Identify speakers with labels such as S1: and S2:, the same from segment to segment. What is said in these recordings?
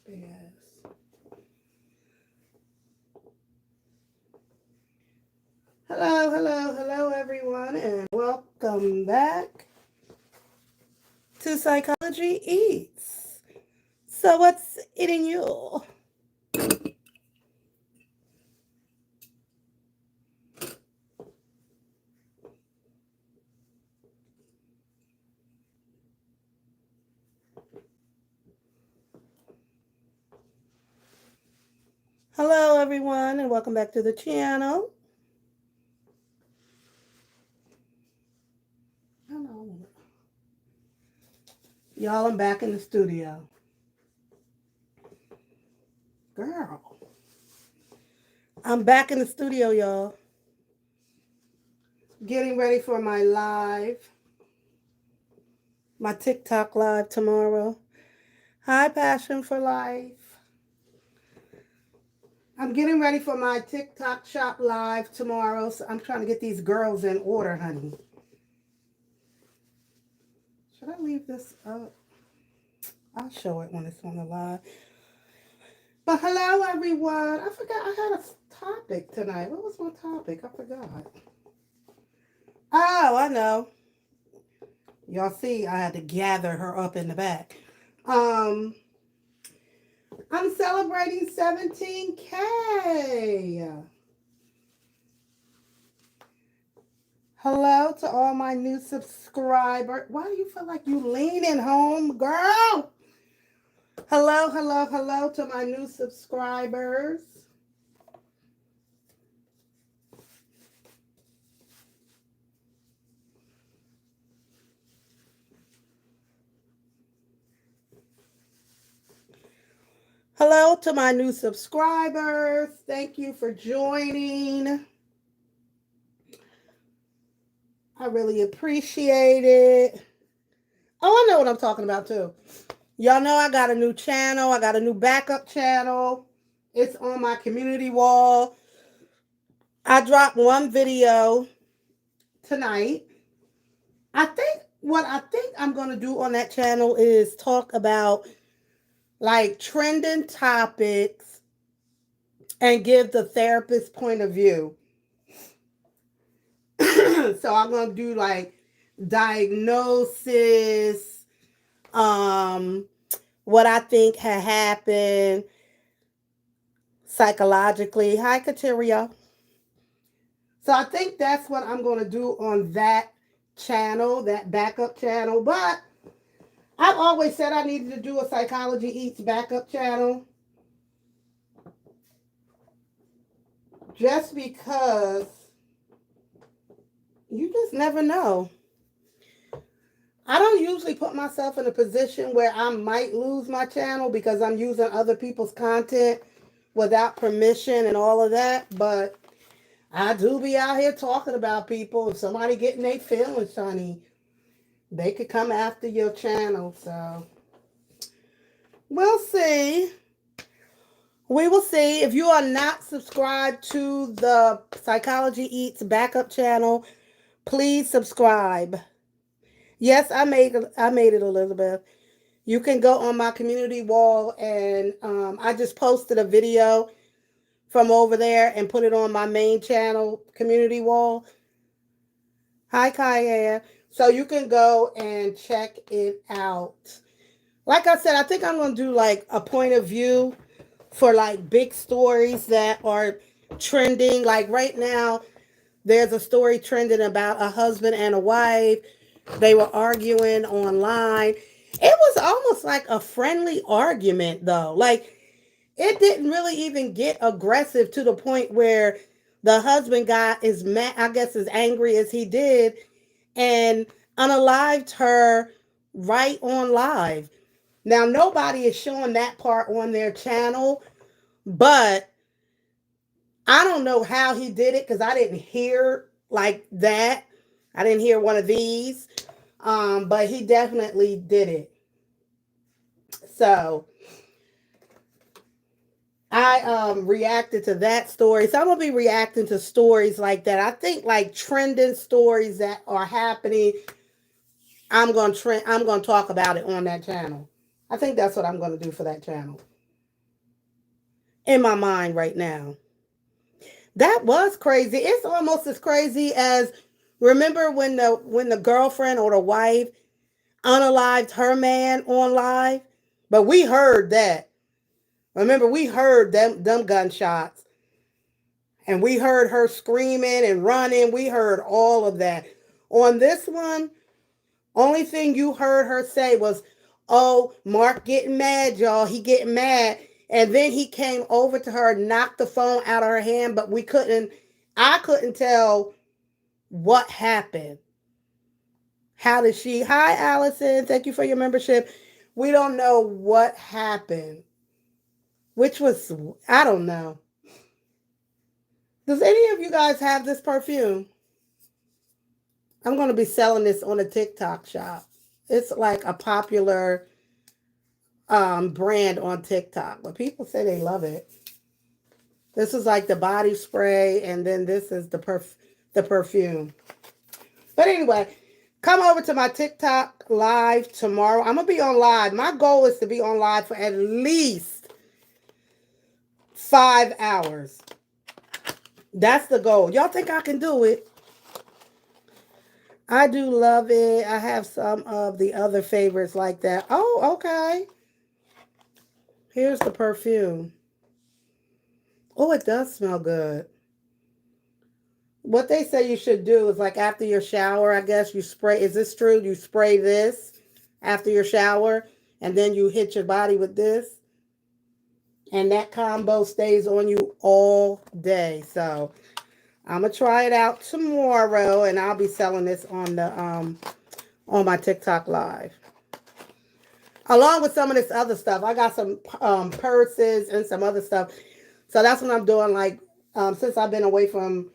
S1: Big ass. Hello, everyone, and welcome back to Psychology Eats. So, what's eating you? Hello, everyone, and welcome back to the channel. Hello. Y'all, I'm back in the studio. Girl, I'm back in the studio, y'all. Getting ready for my live, my TikTok live tomorrow. Hi, Passion for Life. I'm getting ready for my TikTok shop live tomorrow. So I'm trying to get these girls in order, honey. Should I leave this up? I'll show it when it's on the live. But hello, everyone. I forgot I had a topic tonight. What was my topic? I forgot. Oh, I know. Y'all see, I had to gather her up in the back. I'm celebrating 17K. Hello to all my new subscribers. Why do you feel like you leaning home, girl? Hello to my new subscribers. Hello to my new subscribers. Thank you for joining. I really appreciate it. Oh, I know what I'm talking about too. Y'all know I got a new channel. I got a new backup channel. It's on my community wall. I dropped one video tonight. I think I'm going to do on that channel is talk about like trending topics and give the therapist point of view. So I'm going to do like diagnosis, what I think had happened psychologically. Hi, Kateria. So I think that's what I'm going to do on that channel, that backup channel. But I've always said I needed to do a Psychology Eats backup channel. Just because you just never know. I don't usually put myself in a position where I might lose my channel because I'm using other people's content without permission and all of that. But I do be out here talking about people. If somebody getting their feelings, honey, they could come after your channel. So we'll see. We will see. If you are not subscribed to the Psychology Eats backup channel, please subscribe. Yes, I made it, Elizabeth. You can go on my community wall and I just posted a video from over there and put it on my main channel community wall. Hi, Kaya. So you can go and check it out. Like I said, I think I'm going to do like a point of view for like big stories that are trending. Like right now, there's a story trending about a husband and a wife. They were arguing online. It was almost like a friendly argument, though. Like, it didn't really even get aggressive to the point where the husband got as mad, I guess, as angry as he did and unalived her right on live. Now, nobody is showing that part on their channel, but I don't know how he did it because I didn't hear like that. I didn't hear one of these, but he definitely did it. So I reacted to that story. So I'm gonna be reacting to stories like that. I think like trending stories that are happening. I'm gonna talk about it on that channel. I think that's what I'm gonna do for that channel. in my mind right now. That was crazy. It's almost as crazy as, remember when the girlfriend or the wife unalived her man on live? But we heard that. Remember, we heard them gunshots. And we heard her screaming and running. We heard all of that. On this one, only thing you heard her say was, "Oh, Mark getting mad, y'all. He getting mad." And then he came over to her, knocked the phone out of her hand, but I couldn't tell what happened. How did she? Hi, Allison. Thank you for your membership. We don't know what happened, which was, I don't know. Does any of you guys have this perfume? I'm going to be selling this on a TikTok shop. It's like a popular brand on TikTok, but people say they love it. This is like the body spray, and then this is the perfume. But anyway, come over to my TikTok live tomorrow. I'm going to be on live. My goal is to be on live for at least 5 hours. That's the goal. Y'all think I can do it? I do love it. I have some of the other favorites like that. Oh, okay. Here's the perfume. Oh, it does smell good. What they say you should do is, like, after your shower, I guess you spray. Is this true? You spray this after your shower, and then you hit your body with this. And that combo stays on you all day. So I'm going to try it out tomorrow, and I'll be selling this on my TikTok live. Along with some of this other stuff. I got some purses and some other stuff. So that's what I'm doing. Like, since I've been away from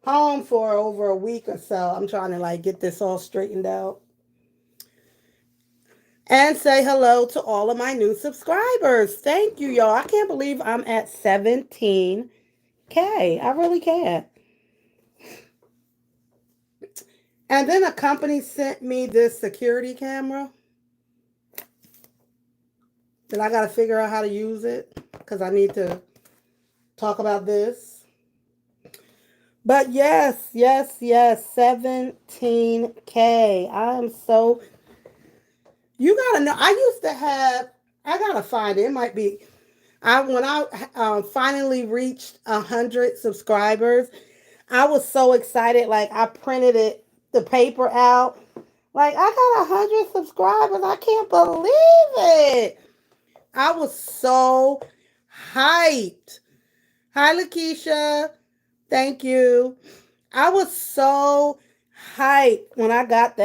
S1: home for over a week or so, I'm trying to, like, get this all straightened out. And say hello to all of my new subscribers. Thank you, y'all. I can't believe I'm at 17K. I really can't. And then a company sent me this security camera. And I got to figure out how to use it, because I need to talk about this. But yes, 17K. I am so... You got to know, I got to find it. It might be... When I finally reached 100 subscribers, I was so excited. Like, I printed the paper out. Like, I got 100 subscribers. I can't believe it. I was so hyped. Hi, Lakeisha. Thank you. I was so hyped when I got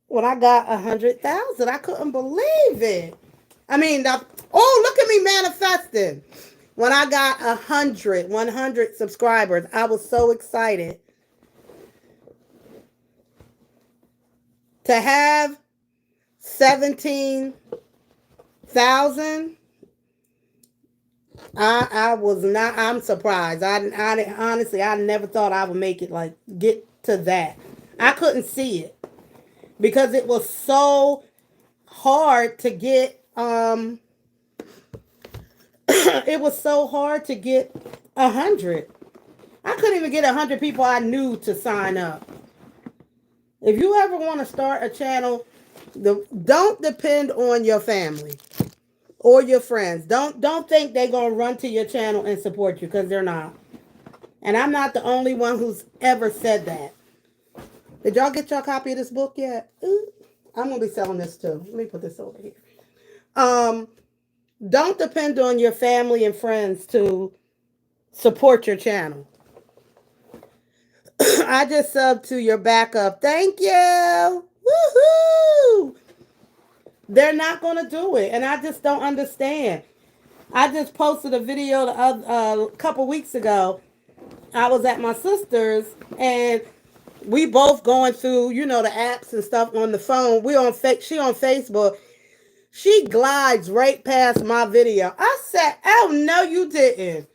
S1: 100,000. I couldn't believe it. I mean, look at me manifesting. When I got 100 subscribers, I was so excited. To have 17,000, I'm surprised. I honestly, I never thought I would make it, like, get to that. I couldn't see it because it was so hard to get, it was so hard to get 100. I couldn't even get 100 people I knew to sign up. If you ever want to start a channel, don't depend on your family or your friends. Don't think they're going to run to your channel and support you, because they're not. And I'm not the only one who's ever said that. Did y'all get your copy of this book yet? I'm going to be selling this too. Let me put this over here. Don't depend on your family and friends to support your channel. I just subbed to your backup. Thank you. Woohoo! They're not going to do it. And I just don't understand. I just posted a video a couple weeks ago. I was at my sister's, and we both going through, the apps and stuff on the phone. She on Facebook. She glides right past my video. I said, "Oh, no, you didn't."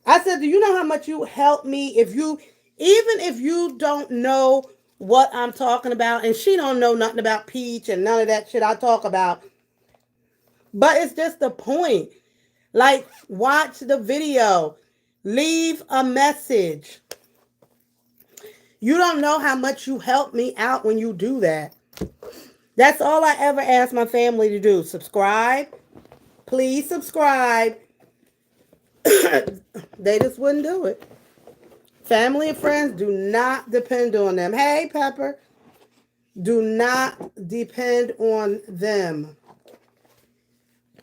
S1: I said, "Do you know how much you helped me even if you don't know what I'm talking about?" And she don't know nothing about Peach and none of that shit I talk about. But it's just the point. Like, watch the video. Leave a message. You don't know how much you help me out when you do that. That's all I ever ask my family to do. Subscribe. Please subscribe. They just wouldn't do it. Family and friends do not depend on them. Hey, Pepper. Do not depend on them.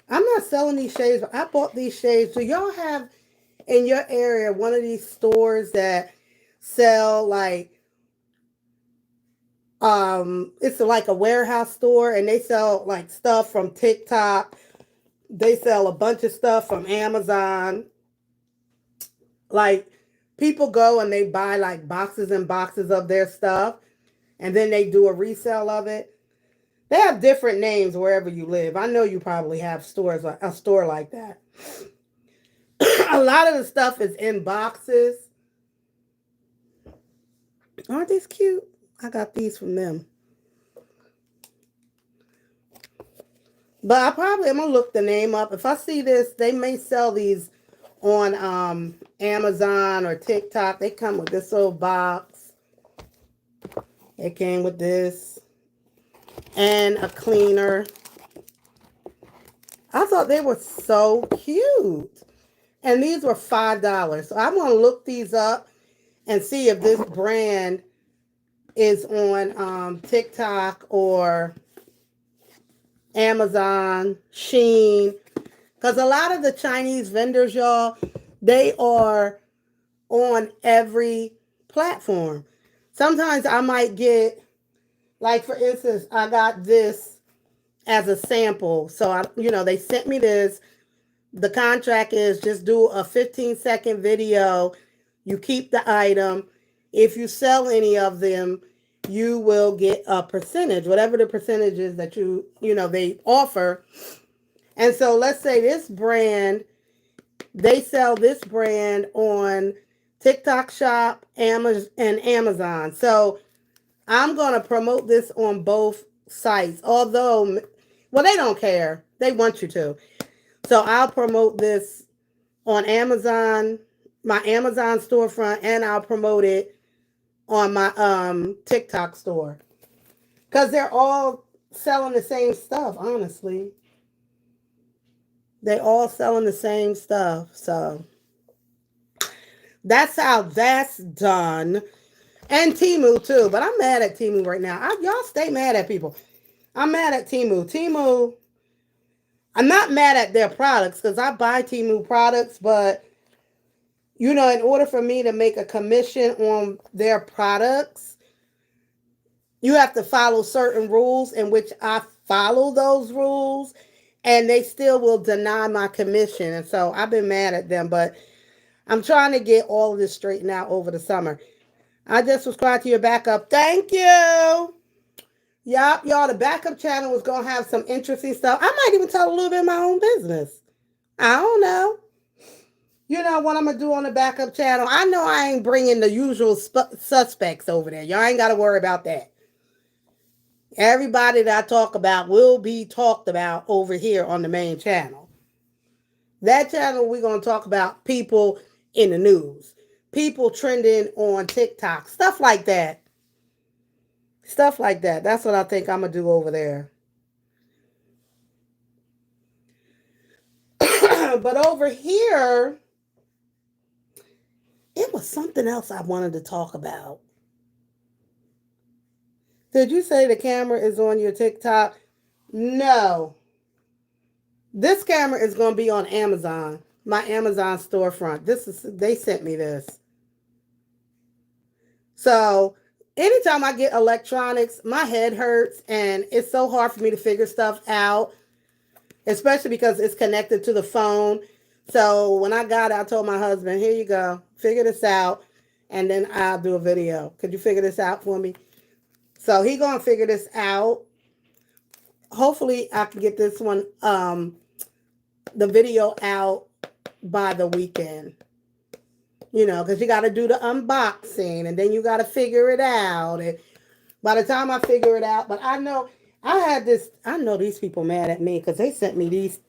S1: I'm not selling these shades, but I bought these shades. Do y'all have in your area one of these stores that sell like it's like a warehouse store, and they sell like stuff from TikTok. They sell a bunch of stuff from Amazon. Like, people go and they buy like boxes and boxes of their stuff, and then they do a resale of it. They have different names wherever you live. I know you probably have stores like a store like that. A lot of the stuff is in boxes. Aren't these cute? I got these from them. But I probably am gonna look the name up. If I see this, they may sell these on Amazon or TikTok. They come with this little box. It came with this and a cleaner. I thought they were so cute. And these were $5. So I'm going to look these up and see if this brand is on TikTok or Amazon, Shein. Because a lot of the Chinese vendors, y'all, they are on every platform. Sometimes I might get, like, for instance, I got this as a sample. So, they sent me this. The contract is just do a 15-second video. You keep the item. If you sell any of them, you will get a percentage, whatever the percentage is that they offer. And so let's say this brand, they sell this brand on TikTok Shop, Amazon, and Amazon. So I'm going to promote this on both sites. Although, well, they don't care. They want you to. So I'll promote this on Amazon, my Amazon storefront, and I'll promote it on my TikTok store. Because they're all selling the same stuff, honestly. They all selling the same stuff. So that's how that's done. And Temu too. But I'm mad at Temu right now. Y'all stay mad at people. I'm mad at Temu. I'm not mad at their products because I buy Temu products, but, in order for me to make a commission on their products, you have to follow certain rules, in which I follow those rules, and they still will deny my commission. And so I've been mad at them, but I'm trying to get all of this straightened out over the summer. I just subscribed to your backup. Thank you. Yup, y'all, the backup channel was going to have some interesting stuff. I might even tell a little bit of my own business. I don't know. You know what I'm going to do on the backup channel? I know I ain't bringing the usual suspects over there. Y'all ain't got to worry about that. Everybody that I talk about will be talked about over here on the main channel. That channel, we're going to talk about people in the news. People trending on TikTok. Stuff like that. Stuff like that. That's what I think I'm going to do over there. But over here, it was something else I wanted to talk about. Did you say the camera is on your TikTok? No. This camera is going to be on Amazon. My Amazon storefront. They sent me this. So anytime I get electronics, my head hurts, and it's so hard for me to figure stuff out, especially because it's connected to the phone. So when I got it, I told my husband, here you go, figure this out, and then I'll do a video. Could you figure this out for me? So he going to figure this out. Hopefully I can get this one, the video out by the weekend. Because you got to do the unboxing, and then you got to figure it out. And by the time I figure it out, but I know these people mad at me because they sent me these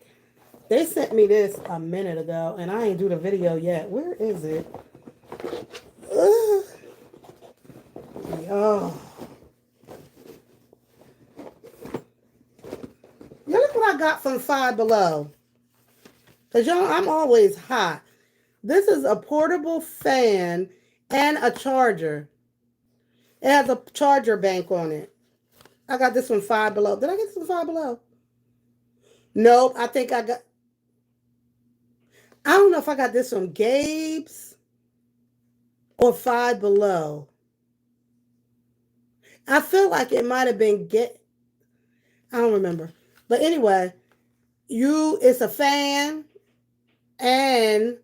S1: They sent me this a minute ago, and I ain't do the video yet. Where is it? Ugh. Yo. Yeah, look what I got from Five Below. Because, y'all, I'm always hot. This is a portable fan and a charger. It has a charger bank on it. I got this from Five Below. Did I get this from Five Below? Nope. I think I got... I don't know if I got this from Gabe's or Five Below. I feel like it might have been I don't remember. But anyway, it's a fan and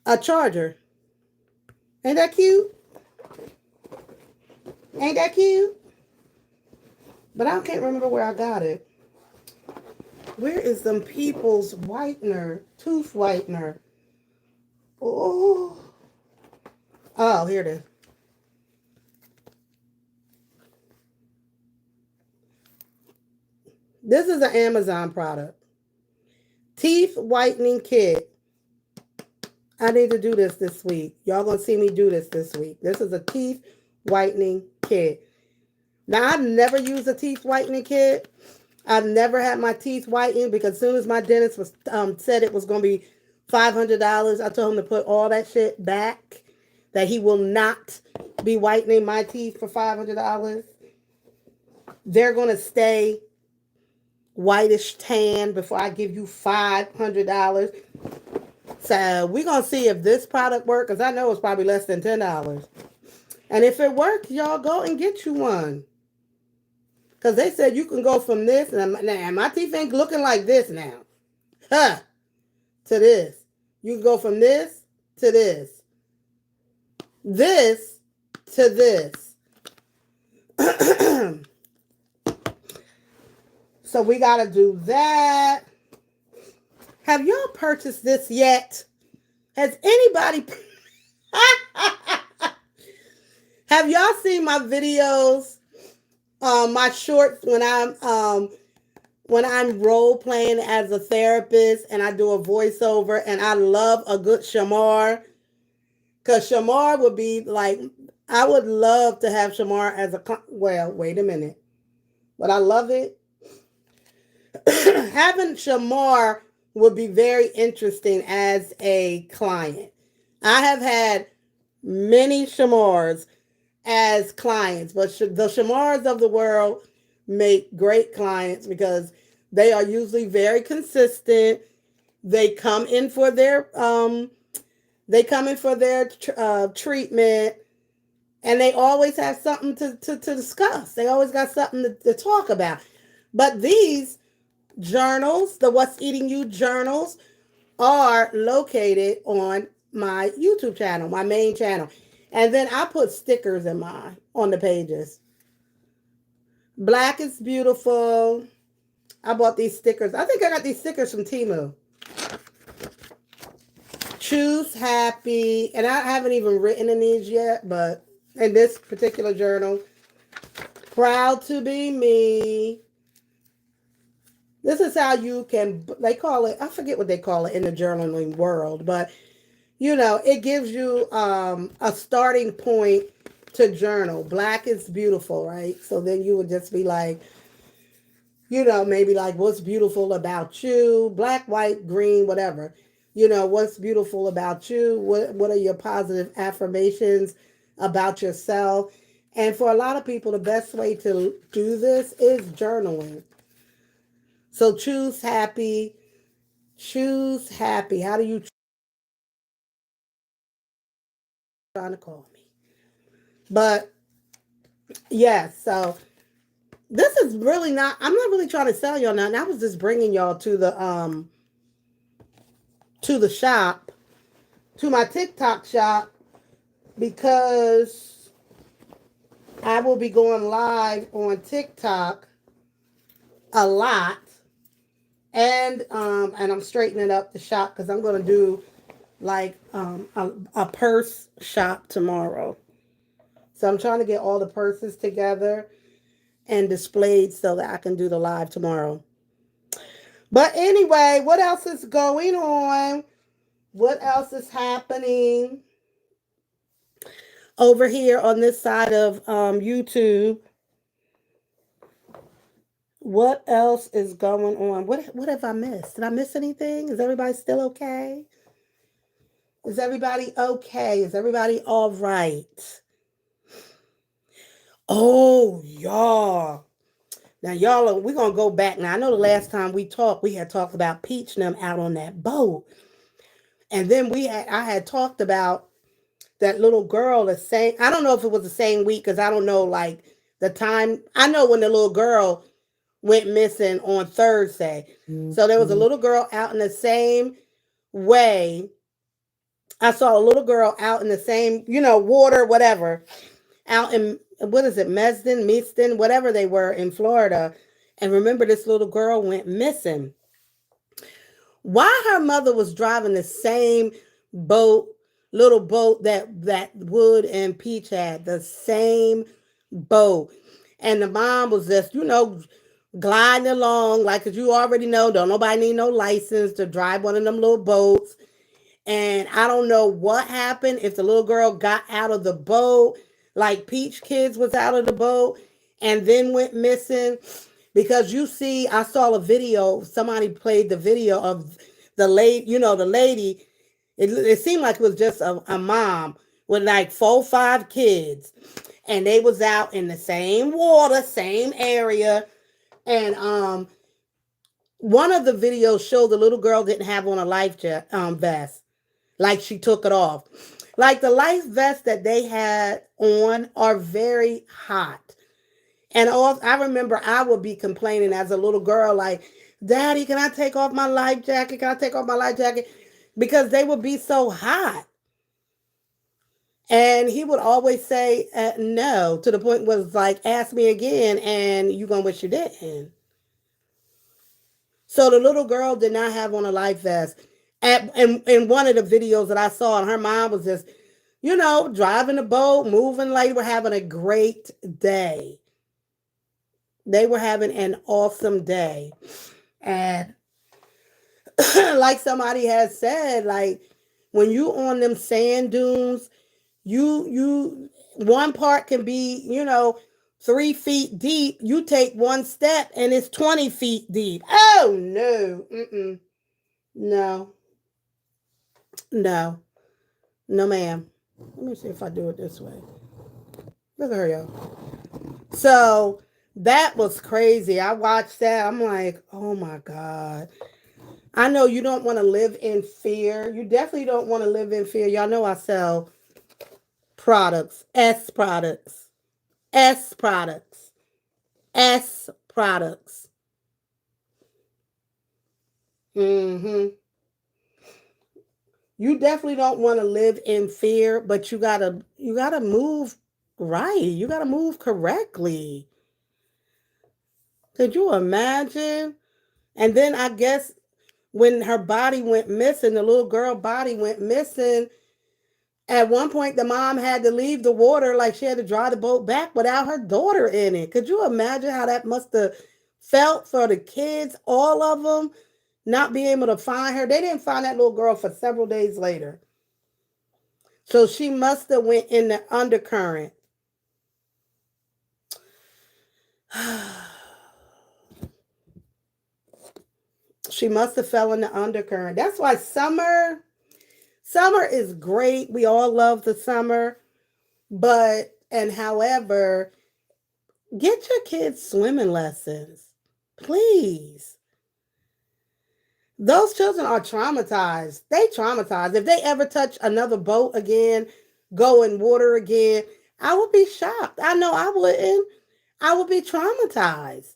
S1: a charger. Ain't that cute? Ain't that cute? But I can't remember where I got it. Where is them people's whitener, tooth whitener? Oh, here it is. This is an Amazon product. Teeth whitening kit. I need to do this week. Y'all gonna see me do this week. This is a teeth whitening kit. Now, I've never used a teeth whitening kit. I've never had my teeth whitened because as soon as my dentist was said it was going to be $500, I told him to put all that shit back, that he will not be whitening my teeth for $500. They're going to stay whitish tan before I give you $500. So we're going to see if this product works, because I know it's probably less than $10. And if it works, y'all go and get you one. Because they said you can go from this, and my teeth ain't looking like this now. Huh. To this. You can go from this to this. This to this. So we got to do that. Have y'all purchased this yet? Has anybody... Have y'all seen my videos? My shorts when I'm role playing as a therapist and I do a voiceover, and I love a good Shamar, because Shamar would be like, I would love to have Shamar as wait a minute, but I love it. Having Shamar would be very interesting as a client. I have had many Shamars as clients, but the Shamars of the world make great clients because they are usually very consistent. They come in for their treatment, and they always have something to discuss. They always got something to talk about. But these journals, the What's Eating You journals, are located on my YouTube channel, my main channel. And then I put stickers on the pages. Black is beautiful. I bought these stickers. I think I got these stickers from Temu. Choose happy. And I haven't even written in these yet, but in this particular journal, proud to be me. This is how you can, they call it, I forget what they call it in the journaling world, but it gives you a starting point to journal. Black is beautiful, right? So then you would just be like, maybe like, what's beautiful about you? Black, white, green, whatever. What's beautiful about you? What are your positive affirmations about yourself? And for a lot of people, the best way to do this is journaling. So choose happy. Choose happy. How do you trying to call me? But yes, so this is really not, I'm not really trying to sell y'all nothing. I was just bringing y'all to the shop, to my TikTok shop, because I will be going live on TikTok a lot. And I'm straightening up the shop because I'm going to do like a purse shop tomorrow. So I'm trying to get all the purses together and displayed so that I can do the live tomorrow. But anyway, what else is going on? What else is happening over here on this side of YouTube? What else is going on? What have I missed? Did I miss anything? Is everybody still okay? Is everybody okay? Is everybody all right? Oh, y'all. Now, y'all, we're going to go back. Now, I know the last time we talked, we had talked about Peach and them out on that boat. And then I had talked about that little girl the same. I don't know if it was the same week because I don't know, like, the time. I know when the little girl went missing on Thursday. Mm-hmm. So there was a little girl out in the same way. I saw a little girl out in the same, water, whatever, out in, what is it, Meston, whatever they were in Florida. And remember, this little girl went missing. Why her mother was driving the same boat, little boat that Wood and Peach had, the same boat. And the mom was just, gliding along, like, as you already know, don't nobody need no license to drive one of them little boats. And I don't know what happened, if the little girl got out of the boat, like Peach Kids was out of the boat, and then went missing. Because you see, I saw a video, somebody played the video of the lady, the lady, it seemed like it was just a mom with like 4 or 5 kids. And they was out in the same water, same area. And one of the videos showed the little girl didn't have on a life vest. Like she took it off. Like the life vests that they had on are very hot. And I remember I would be complaining as a little girl, like, Daddy, can I take off my life jacket? Can I take off my life jacket? Because they would be so hot. And he would always say no, to the point was like, ask me again and you're going to wish you didn't. So the little girl did not have on a life vest. In one of the videos that I saw, and her mom was just, driving the boat, moving like they were having a great day. They were having an awesome day. And like somebody has said, like when you on them sand dunes, you one part can be, 3 feet deep. You take one step and it's 20 feet deep. Oh no. Mm-mm. No. No. No, ma'am. Let me see if I do it this way. Look at her, y'all. So that was crazy. I watched that. I'm like, oh my God. I know you don't want to live in fear. You definitely don't want to live in fear. Y'all know I sell products, S products, S products, S products. Mm-hmm. You definitely don't want to live in fear, but you gotta move right. You gotta move correctly. Could you imagine? And then I guess when her body went missing, the little girl body went missing. At one point, the mom had to leave the water, like she had to drive the boat back without her daughter in it. Could you imagine how that must have felt for the kids, all of them, not being able to find her? They didn't find that little girl for several days later. So she must have went in the undercurrent. She must have fell in the undercurrent. That's why summer is great. We all love the summer. However, get your kids swimming lessons. Please. Those children are traumatized. They traumatized. If they ever touch another boat again, go in water again, I would be shocked. I know I wouldn't. I would be traumatized.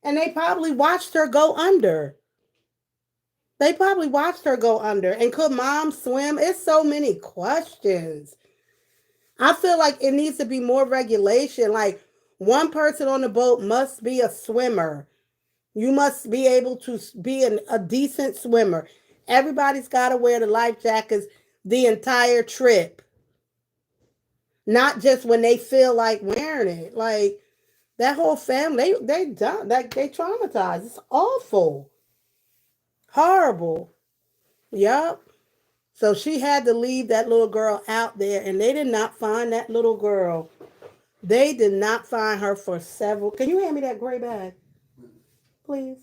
S1: And they probably watched her go under. They probably watched her go under. And could mom swim? It's so many questions. I feel like it needs to be more regulation. Like one person on the boat must be a swimmer. You must be able to be a decent swimmer. Everybody's got to wear the life jackets the entire trip. Not just when they feel like wearing it. Like, That whole family, they done, like they traumatized. It's awful. Horrible. Yup. So she had to leave that little girl out there, and they did not find that little girl. They did not find her for several. Can you hand me that gray bag, please?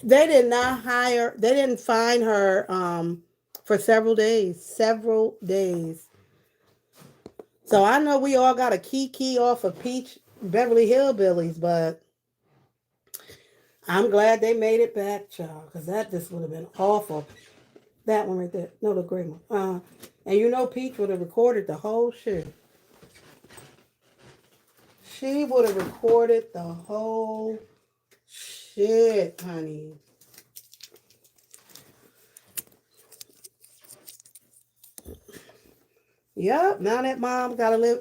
S1: They did not hire. They didn't find her for several days. Several days. So I know we all got a key off of Peach Beverly Hillbillies, but I'm glad they made it back, child, because that just would have been awful. That one right there. No, the gray one. And you know Peach would have recorded the whole shit. She would have recorded the whole shit, honey. Yep, now that mom gotta live.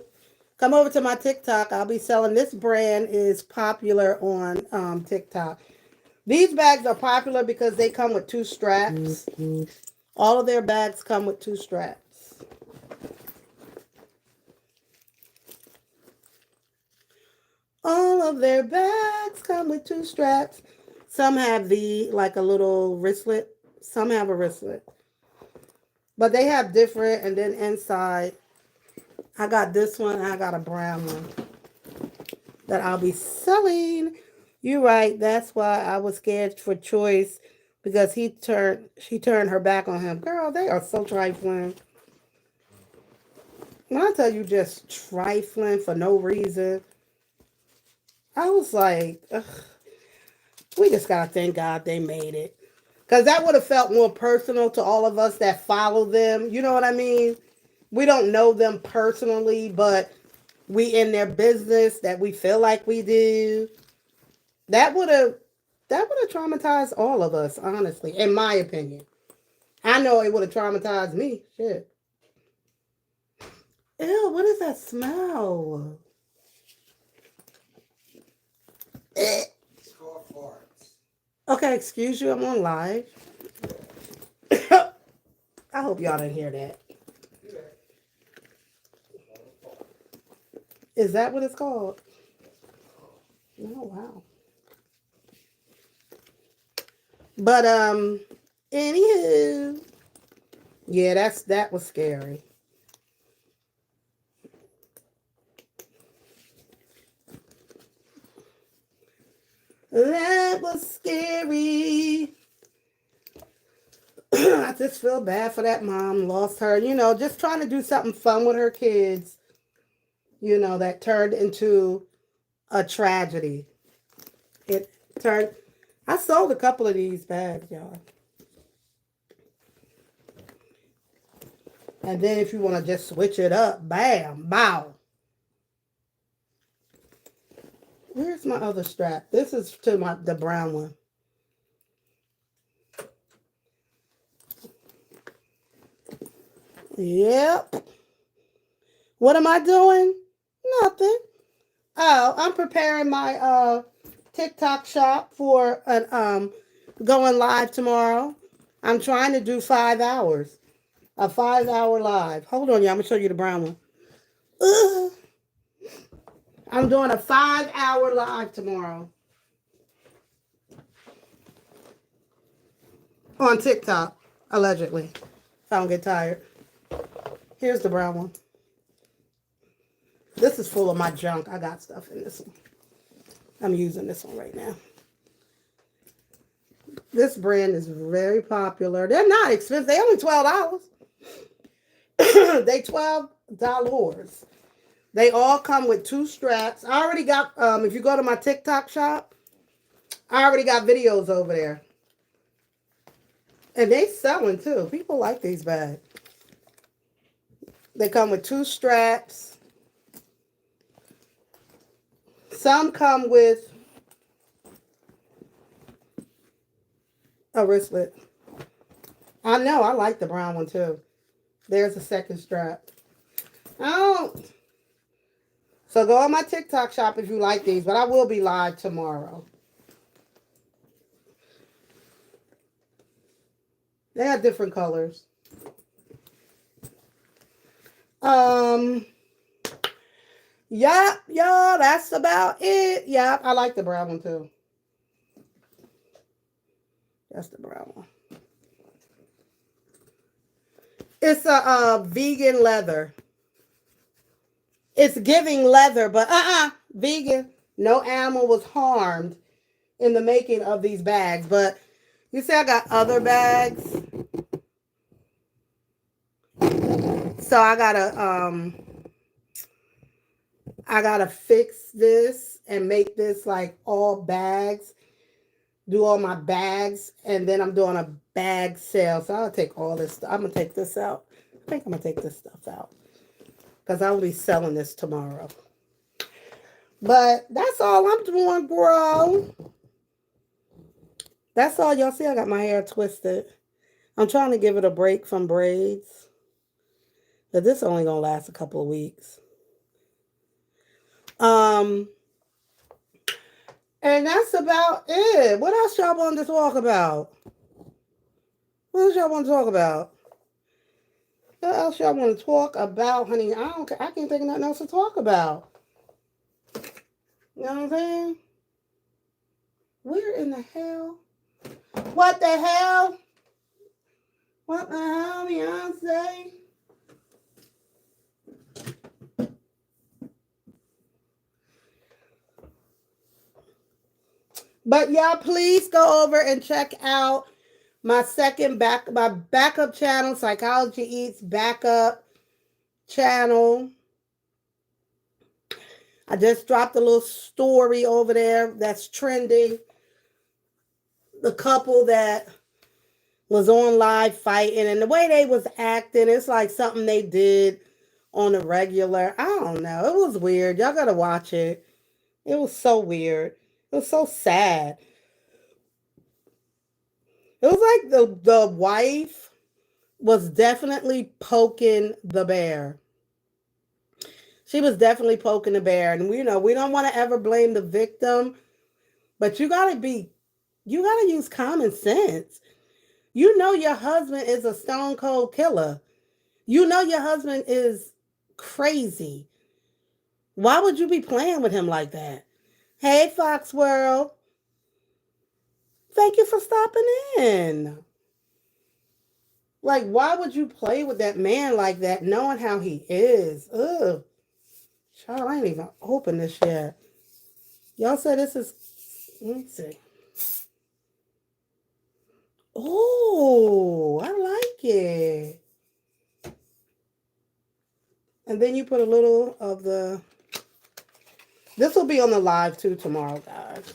S1: Come over to my TikTok. I'll be selling this brand is popular on TikTok. These bags are popular because they come with 2 straps. All of their bags come with 2 straps. All of their bags come with 2 straps. Some have like a little wristlet. Some have a wristlet. But they have different, and then inside, I got this one, and I got a brown one that I'll be selling. You're right. That's why I was scared for Choice, because she turned her back on him. Girl, they are so trifling. When I tell you just trifling for no reason, I was like, ugh, we just gotta thank God they made it. Because that would have felt more personal to all of us that follow them. You know what I mean? We don't know them personally, but we in their business that we feel like we do. That would have traumatized all of us, honestly, in my opinion. I know it would have traumatized me. Shit. Ew, what is that smell?
S2: It's called farts.
S1: Okay, excuse you, I'm on live. I hope y'all didn't hear that. Is that what it's called? Oh wow. But anywho. Yeah, that was scary. That was scary. I just feel bad for that mom. Lost her, just trying to do something fun with her kids, that turned into a tragedy. It turned. I sold a couple of these bags, y'all. And then if you want to just switch it up, bam, bow. Where's my other strap? This is to the brown one. Yep. What am I doing? Nothing. Oh, I'm preparing my TikTok shop for going live tomorrow. I'm trying to do 5 hours. A 5-hour live. Hold on, y'all. I'm gonna show you the brown one. Ugh. I'm doing a 5-hour live tomorrow on TikTok, allegedly. If I don't get tired. Here's the brown one. This is full of my junk. I got stuff in this one. I'm using this one right now. This brand is very popular. They're not expensive. They only $12. They $12. They all come with 2 straps. I already got, if you go to my TikTok shop, I already got videos over there. And they selling too. People like these bags. They come with 2 straps. Some come with a wristlet. I know, I like the brown one too. There's a second strap. Oh. So go on my TikTok shop if you like these, but I will be live tomorrow. They have different colors. Yup, y'all, that's about it. Yup, I like the brown one too. That's the brown one. It's a vegan leather. It's giving leather, but vegan. No animal was harmed in the making of these bags. But you see, I got other bags. So I gotta fix this and make this like all bags. Do all my bags, and then I'm doing a bag sale. So I'll take all this stuff. I'm gonna take this out. I think I'm gonna take this stuff out because I will be selling this tomorrow. But that's all I'm doing, bro. That's all y'all see. I got my hair twisted. I'm trying to give it a break from braids. But this only gonna last a couple of weeks. And that's about it. What else y'all want to talk about? What else y'all want to talk about? What else y'all want to talk about, honey? I can't think of nothing else to talk about. You know what I'm saying? Where in the hell? What the hell? What the hell, Beyonce? But y'all, please go over and check out my backup channel, Psychology Eats Backup channel. I just dropped a little story over there that's trending. The couple that was on live fighting, and the way they was acting, it's like something they did on a regular. I don't know. It was weird. Y'all gotta watch it. It was so weird. It was so sad. It was like the wife was definitely poking the bear. She was definitely poking the bear. And we don't want to ever blame the victim, but you gotta use common sense. You know your husband is a stone cold killer. You know your husband is crazy. Why would you be playing with him like that? Hey, Fox World. Thank you for stopping in. Like, why would you play with that man like that, knowing how he is? Ugh. Child, I ain't even opened this yet. Y'all said this is... Let me see. Oh, I like it. And then you put a little of the... This will be on the live too tomorrow, guys.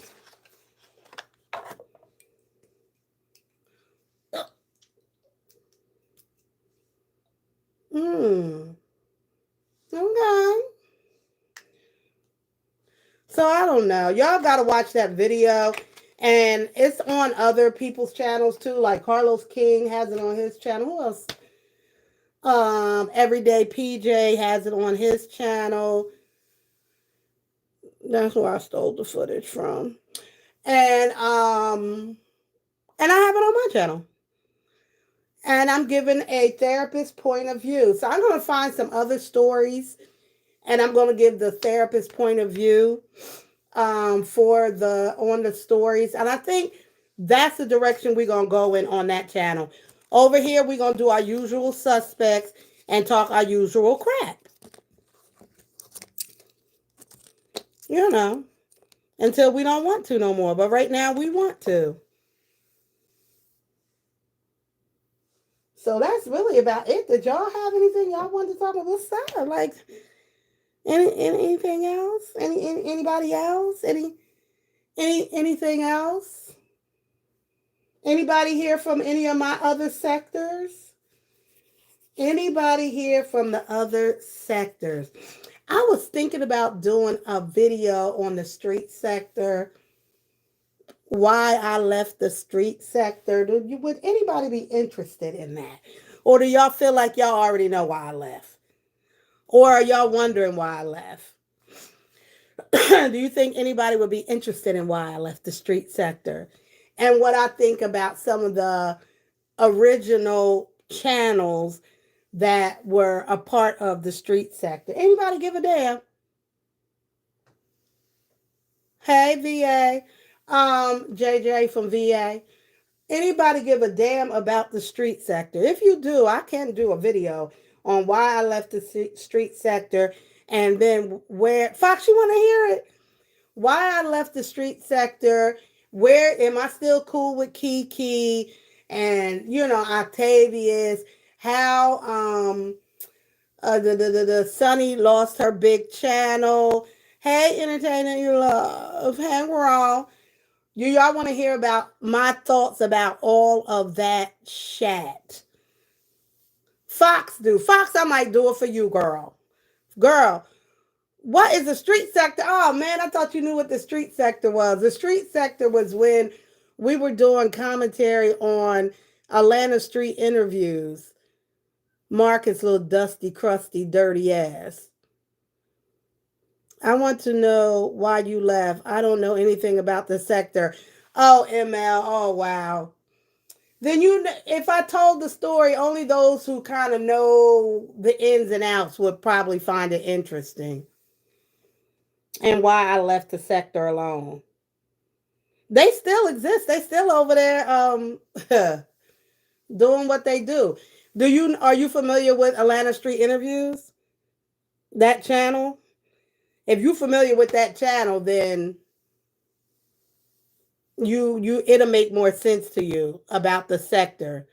S1: Okay. So I don't know. Y'all got to watch that video. And it's on other people's channels too. Like Carlos King has it on his channel. Who else? Everyday PJ has it on his channel. That's where I stole the footage from. And I have it on my channel. And I'm giving a therapist point of view. So I'm going to find some other stories, and I'm going to give the therapist point of view on the stories. And I think that's the direction we're going to go in on that channel. Over here, we're going to do our usual suspects and talk our usual crap. You know, until we don't want to no more. But right now, we want to. So that's really about it. Did y'all have anything y'all wanted to talk about? What's that? Like, anything else? Anybody else? Anything else? Anybody here from any of my other sectors? Anybody here from the other sectors? I was thinking about doing a video on the street sector. Why I left the street sector. Would anybody be interested in that? Or do y'all feel like y'all already know why I left? Or are y'all wondering why I left? Do you think anybody would be interested in why I left the street sector? And what I think about some of the original channels that were a part of the street sector? Anybody give a damn? Hey, VA. JJ from VA. Anybody give a damn about the street sector? If you do, I can do a video on why I left the street sector and then where. Fox, you want to hear it? Why I left the street sector. Where am I still cool with Kiki and Octavius? How the Sunny lost her big channel. Hey, entertainer you love. Hey, we're all. Y'all want to hear about my thoughts about all of that chat? Fox do. Fox, I might do it for you, girl. Girl, what is the street sector? Oh man, I thought you knew what the street sector was. The street sector was when we were doing commentary on Atlanta street interviews. Marcus' little dusty, crusty, dirty ass. I want to know why you left. I don't know anything about the sector. Oh, ML. Oh, wow. Then if I told the story, only those who kind of know the ins and outs would probably find it interesting. And why I left the sector alone. They still exist. They still over there doing what they do. Are you familiar with Atlanta Street Interviews? That channel? If you're familiar with that channel, then it'll make more sense to you about the sector.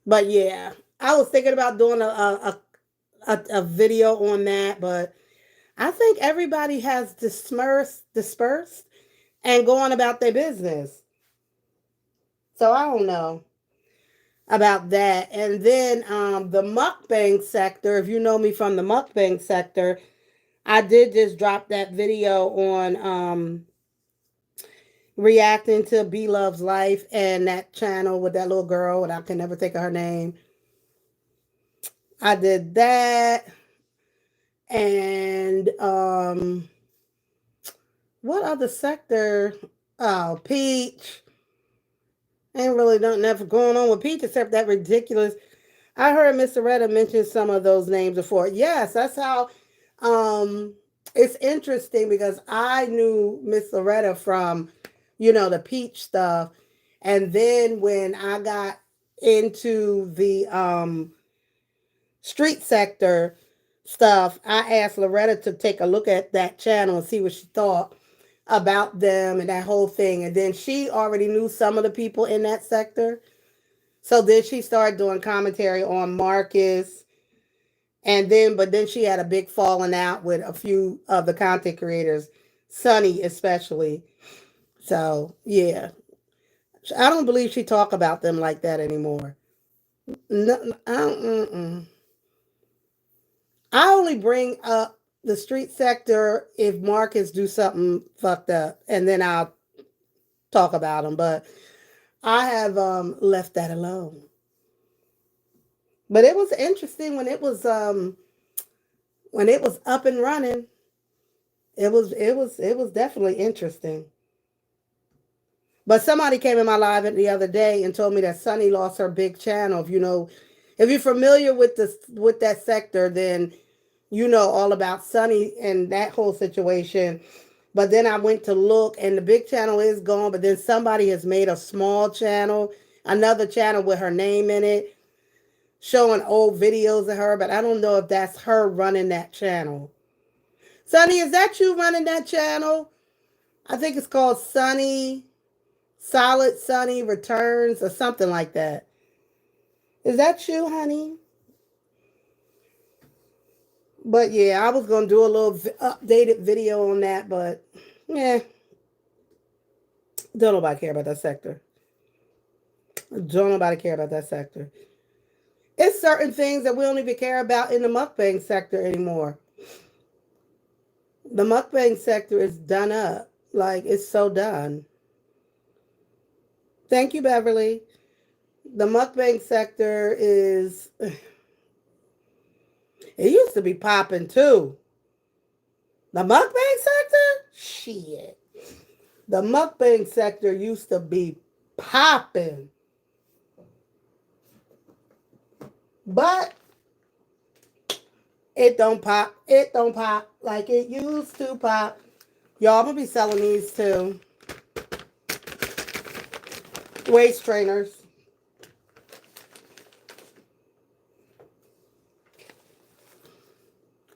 S1: But yeah, I was thinking about doing a video on that, but I think everybody has dispersed and going about their business. So I don't know about that. And then the mukbang sector, if you know me from the mukbang sector, I did just drop that video on reacting to B Love's life and that channel with that little girl, and I can never think of her name. I did that. And what other sector? Oh, Peach. Ain't really nothing going on with Peach except that ridiculous. I heard Miss Loretta mention some of those names before. Yes, that's how. It's interesting because I knew Miss Loretta from, the Peach stuff, and then when I got into the street sector stuff, I asked Loretta to take a look at that channel and see what she thought about them and that whole thing. And then she already knew some of the people in that sector. So then she started doing commentary on Marcus. But then she had a big falling out with a few of the content creators, Sunny especially. So yeah, I don't believe she talk about them like that anymore. No, I only bring up the street sector if Marcus do something fucked up, and then I'll talk about him. But I have left that alone. But it was interesting when it was up and running. It was definitely interesting. But somebody came in my live the other day and told me that Sunny lost her big channel. If you're familiar with that sector, then you know all about Sunny and that whole situation. But then I went to look and the big channel is gone, but then somebody has made a small channel, another channel with her name in it, showing old videos of her, but I don't know if that's her running that channel. Sunny, is that you running that channel? I think it's called Solid Sunny Returns or something like that. Is that you, honey? But yeah, I was going to do a little updated video on that, but yeah. Don't nobody care about that sector. Don't nobody care about that sector. It's certain things that we don't even care about in the mukbang sector anymore. The mukbang sector is done up. Like, it's so done. Thank you, Beverly. The mukbang sector is... It used to be popping, too. The mukbang sector? Shit. The mukbang sector used to be popping. But it don't pop. It don't pop like it used to pop. Y'all, I'm going to be selling these too. Waist trainers.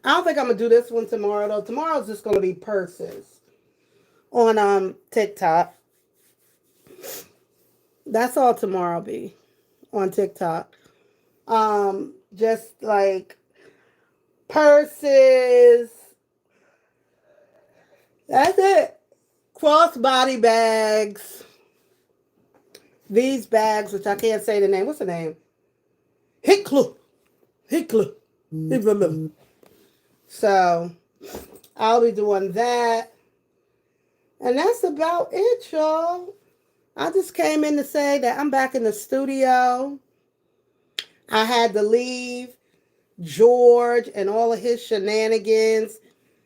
S1: I don't think I'm going to do this one tomorrow, though. Tomorrow's just going to be purses on TikTok. That's all tomorrow will be on TikTok. Just like purses. That's it. Crossbody bags. These bags, which I can't say the name. What's the name? Hickler. So I'll be doing that. And that's about it, y'all. I just came in to say that I'm back in the studio. I had to leave George and all of his shenanigans.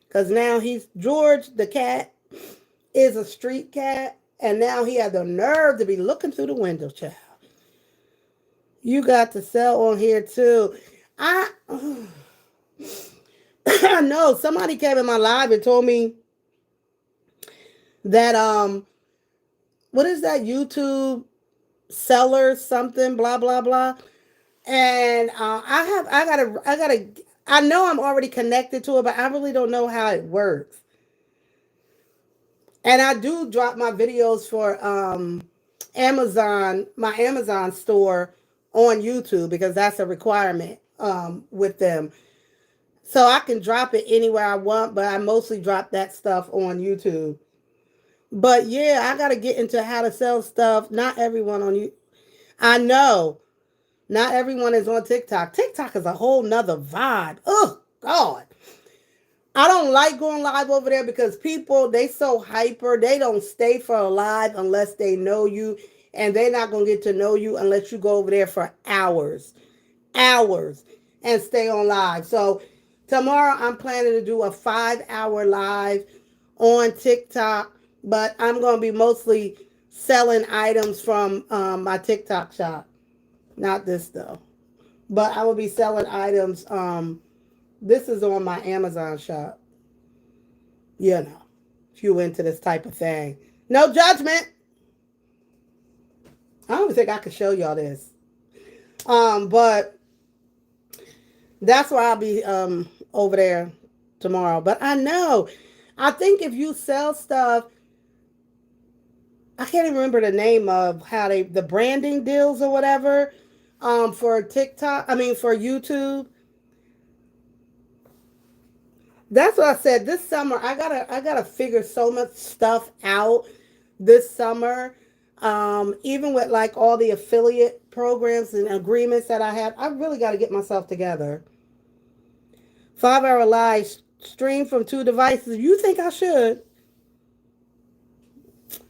S1: Because now George, the cat, is a street cat. And now he had the nerve to be looking through the window, child. You got to sell on here too. I know somebody came in my live and told me that what is that YouTube seller something blah blah blah, and I know I'm already connected to it, but I really don't know how it works. And I do drop my videos for Amazon, my Amazon store on YouTube because that's a requirement with them. So I can drop it anywhere I want, but I mostly drop that stuff on YouTube. But yeah, I got to get into how to sell stuff. Not everyone on you. I know. Not everyone is on TikTok. TikTok is a whole nother vibe. Oh, God. I don't like going live over there because people, they so hyper. They don't stay for a live unless they know you. And they're not going to get to know you unless you go over there for hours. Hours. And stay on live. So tomorrow I'm planning to do a 5-hour live on TikTok. But I'm going to be mostly selling items from my TikTok shop. Not this, though. But I will be selling items. This is on my Amazon shop. You know, if you into this type of thing. No judgment. I don't even think I could show y'all this. But that's where I'll be over there tomorrow. But I know. I think if you sell stuff, I can't even remember the name of how the branding deals or whatever for TikTok. I mean, for YouTube. That's what I said. This summer, I gotta figure so much stuff out this summer. Even with like all the affiliate programs and agreements that I have, I really got to get myself together. 5-hour live stream from 2 devices. You think I should?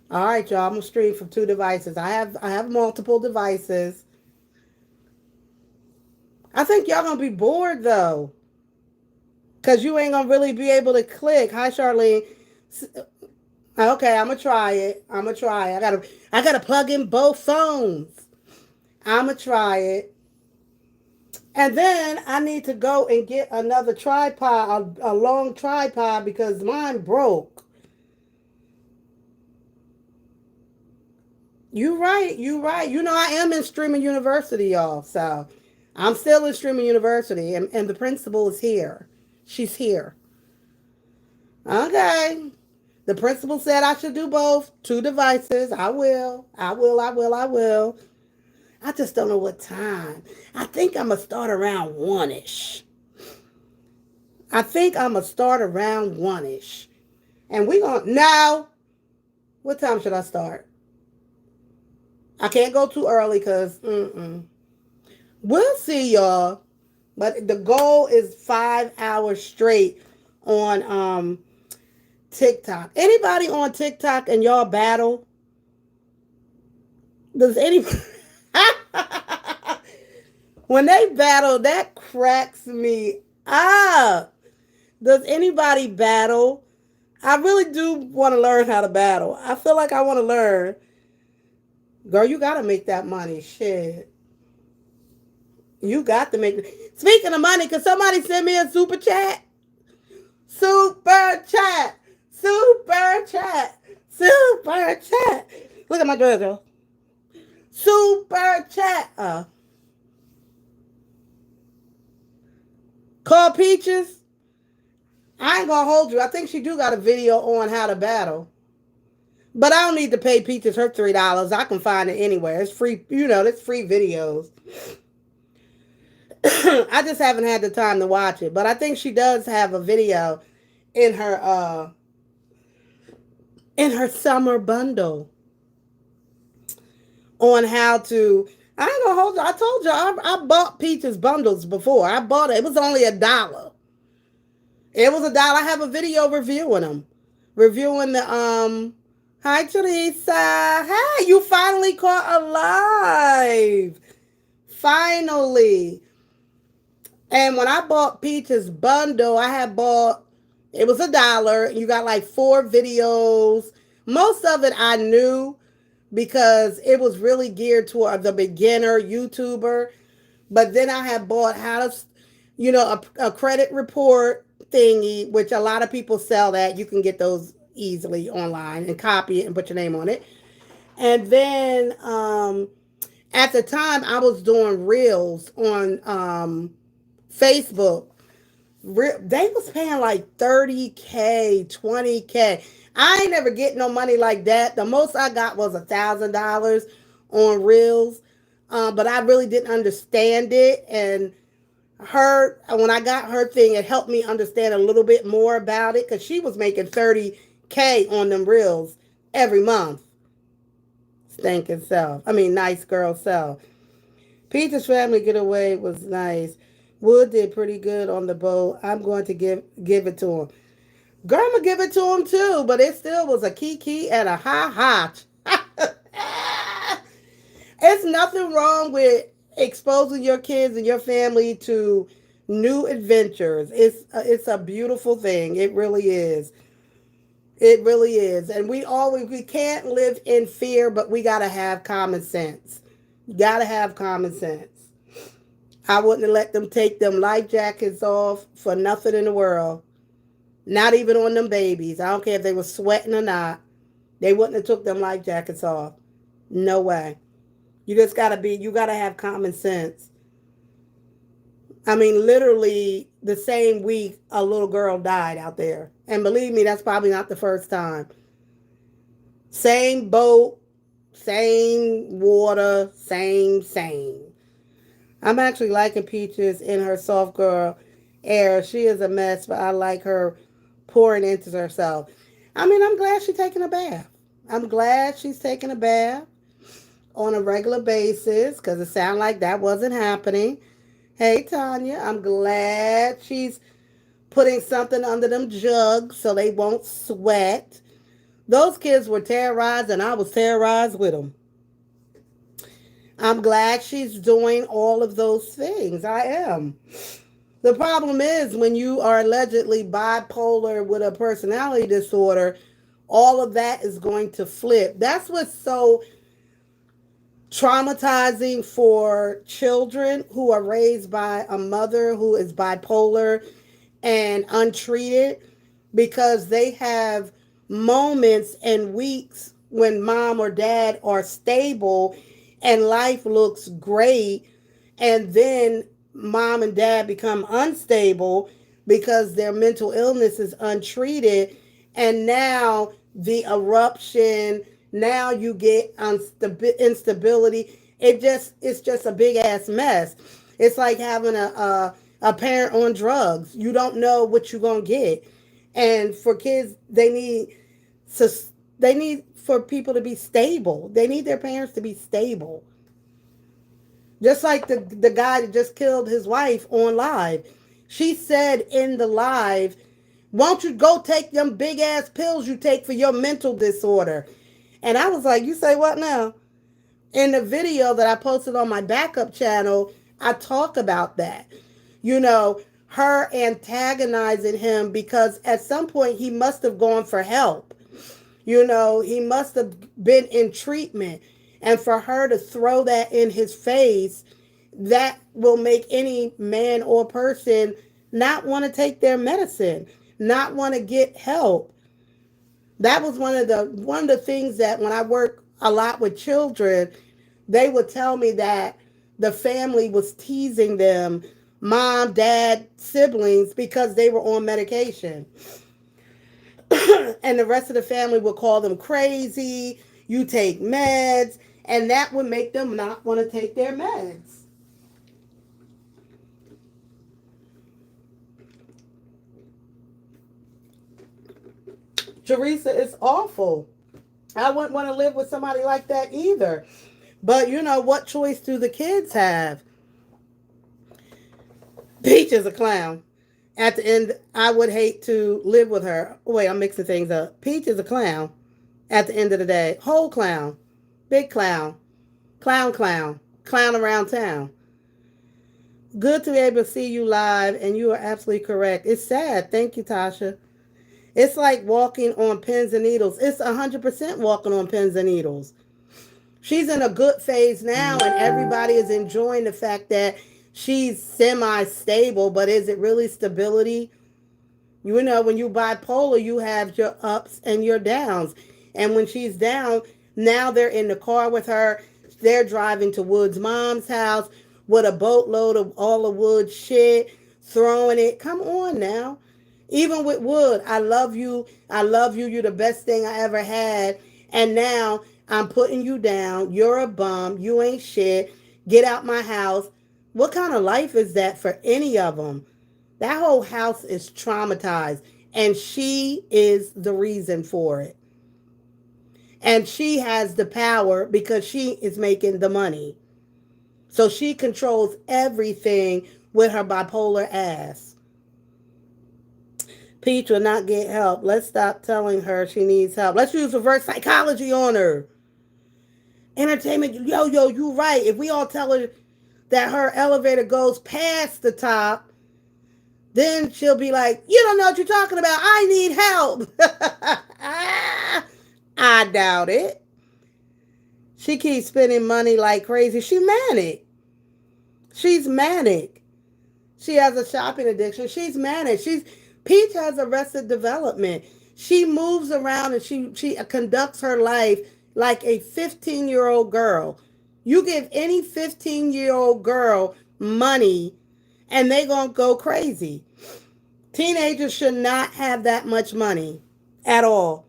S1: All right, y'all. I'm gonna stream from 2 devices. I have multiple devices. I think y'all gonna be bored though, cause you ain't gonna really be able to click. Hi, Charlene. Okay, I'm gonna try it. I gotta plug in both phones. I'm gonna try it, and then I need to go and get another tripod, a long tripod, because mine broke. You right. You know, I am in streaming university, y'all. So I'm still in streaming university, and the principal is here. She's here. Okay. The principal said I should do both. 2 devices. I will. I just don't know what time. I think I'm going to start around 1-ish. And we going to... Now, what time should I start? I can't go too early because... We'll see, y'all. But the goal is 5 hours straight on TikTok. Anybody on TikTok and y'all battle? Does anybody... When they battle, that cracks me up. Does anybody battle? I really do want to learn how to battle. I feel like I want to learn. Girl, you got to make that money. Shit. You got to make it. Speaking of money, can somebody send me a super chat? Super chat. Super chat. Super chat. Look at my girl. Super chat. Call Peaches. I ain't gonna hold you. I think she do got a video on how to battle. But I don't need to pay Peaches her $3. I can find it anywhere. It's free, it's free videos. I just haven't had the time to watch it. But I think she does have a video in her summer bundle on how to. I ain't gonna hold you. I told you I bought Peaches bundles before. I bought it. It was only $1. It was $1. I have a video reviewing them. Reviewing the Hi Teresa. Hey, you finally caught alive. Finally. And when I bought Peaches bundle, I had bought, it was $1. You got like 4 videos. Most of it I knew because it was really geared toward the beginner YouTuber. But then I had bought how to, a credit report thingy, which a lot of people sell that. You can get those easily online and copy it and put your name on it. And then at the time I was doing reels on Facebook. They was paying like $30K, $20K. I ain't never get no money like that. The most I got was $1,000 on reels. But I really didn't understand it. And when I got her thing, it helped me understand a little bit more about it because she was making $30K on them reels every month. Stinking self. Nice girl self. Peter's family getaway was nice. Wood did pretty good on the boat. I'm going to give it to him. Girl, I'm going to give it to him too, but it still was a kiki and a ha. It's nothing wrong with exposing your kids and your family to new adventures. It's a beautiful thing. It really is. It really is. And we can't live in fear, but we got to have common sense. You got to have common sense. I wouldn't have let them take them life jackets off for nothing in the world. Not even on them babies. I don't care if they were sweating or not. They wouldn't have took them life jackets off. No way. You gotta have common sense. Literally the same week a little girl died out there. And believe me, that's probably not the first time. Same boat, same water, same. I'm actually liking Peaches in her soft girl era. She is a mess, but I like her pouring into herself. I'm glad she's taking a bath. I'm glad she's taking a bath on a regular basis because it sounded like that wasn't happening. Hey, Tanya, I'm glad she's putting something under them jugs so they won't sweat. Those kids were terrorized and I was terrorized with them. I'm glad she's doing all of those things. I am. The problem is when you are allegedly bipolar with a personality disorder, all of that is going to flip. That's what's so traumatizing for children who are raised by a mother who is bipolar and untreated, because they have moments and weeks when mom or dad are stable and life looks great, and then mom and dad become unstable because their mental illness is untreated, and now the eruption, now you get instability. It's just a big ass mess. It's like having a parent on drugs. You don't know what you're gonna get. And for kids, they need for people to be stable. They need their parents to be stable. Just like the guy that just killed his wife on live. She said in the live, won't you go take them big ass pills you take for your mental disorder? And I was like, you say what now? In the video that I posted on my backup channel, I talk about that. Her antagonizing him because at some point he must have gone for help. He must have been in treatment. And for her to throw that in his face, that will make any man or person not want to take their medicine, not want to get help. That was one of the things that when I work a lot with children, they would tell me that the family was teasing them, mom, dad, siblings, because they were on medication. And the rest of the family would call them crazy, you take meds, and that would make them not want to take their meds. Teresa, it's awful. I wouldn't want to live with somebody like that either. But you know, what choice do the kids have? Peach is a clown. At the end, I would hate to live with her. Wait, I'm mixing things up. Peach is a clown at the end of the day. Whole clown. Big clown. Clown, clown. Clown around town. Good to be able to see you live, and you are absolutely correct. It's sad. Thank you, Tasha. It's like walking on pins and needles. It's 100% walking on pins and needles. She's in a good phase now, and everybody is enjoying the fact that she's semi-stable, but is it really stability? You know, when you bipolar, you have your ups and your downs. And when she's down, now they're in the car with her. They're driving to Wood's mom's house with a boatload of all the Wood shit, throwing it. Come on now. Even with Wood, I love you. I love you. You're the best thing I ever had. And now I'm putting you down. You're a bum. You ain't shit. Get out my house. What kind of life is that for any of them? That whole house is traumatized. And she is the reason for it. And she has the power because she is making the money. So she controls everything with her bipolar ass. Peach will not get help. Let's stop telling her she needs help. Let's use reverse psychology on her. Entertainment, yo, you right. If we all tell her that her elevator goes past the top, then she'll be like, you don't know what you're talking about. I need help. I doubt it. She keeps spending money like crazy. She's manic. She's manic. She has a shopping addiction. She's manic. Peach has arrested development. She moves around and she conducts her life like a 15-year-old girl. You give any 15-year-old girl money and they gonna go crazy. Teenagers should not have that much money at all.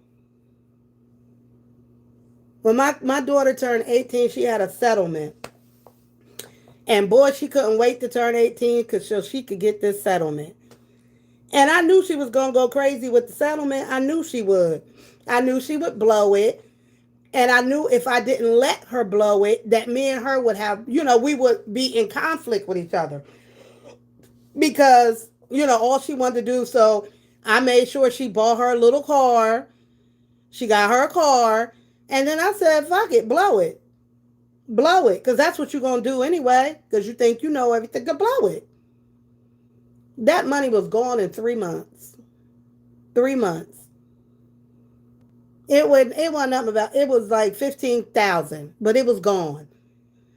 S1: When my daughter turned 18, she had a settlement. And boy, she couldn't wait to turn 18 because so she could get this settlement. And I knew she was going to go crazy with the settlement. I knew she would. I knew she would blow it. And I knew if I didn't let her blow it, that me and her would have, we would be in conflict with each other. Because, all she wanted to do. So I made sure she bought her a little car. She got her a car. And then I said, fuck it, blow it. Blow it. Because that's what you're going to do anyway. Because you think you know everything. To blow it. That money was gone in 3 months. 3 months. It wasn't nothing about, it was like 15,000, but it was gone.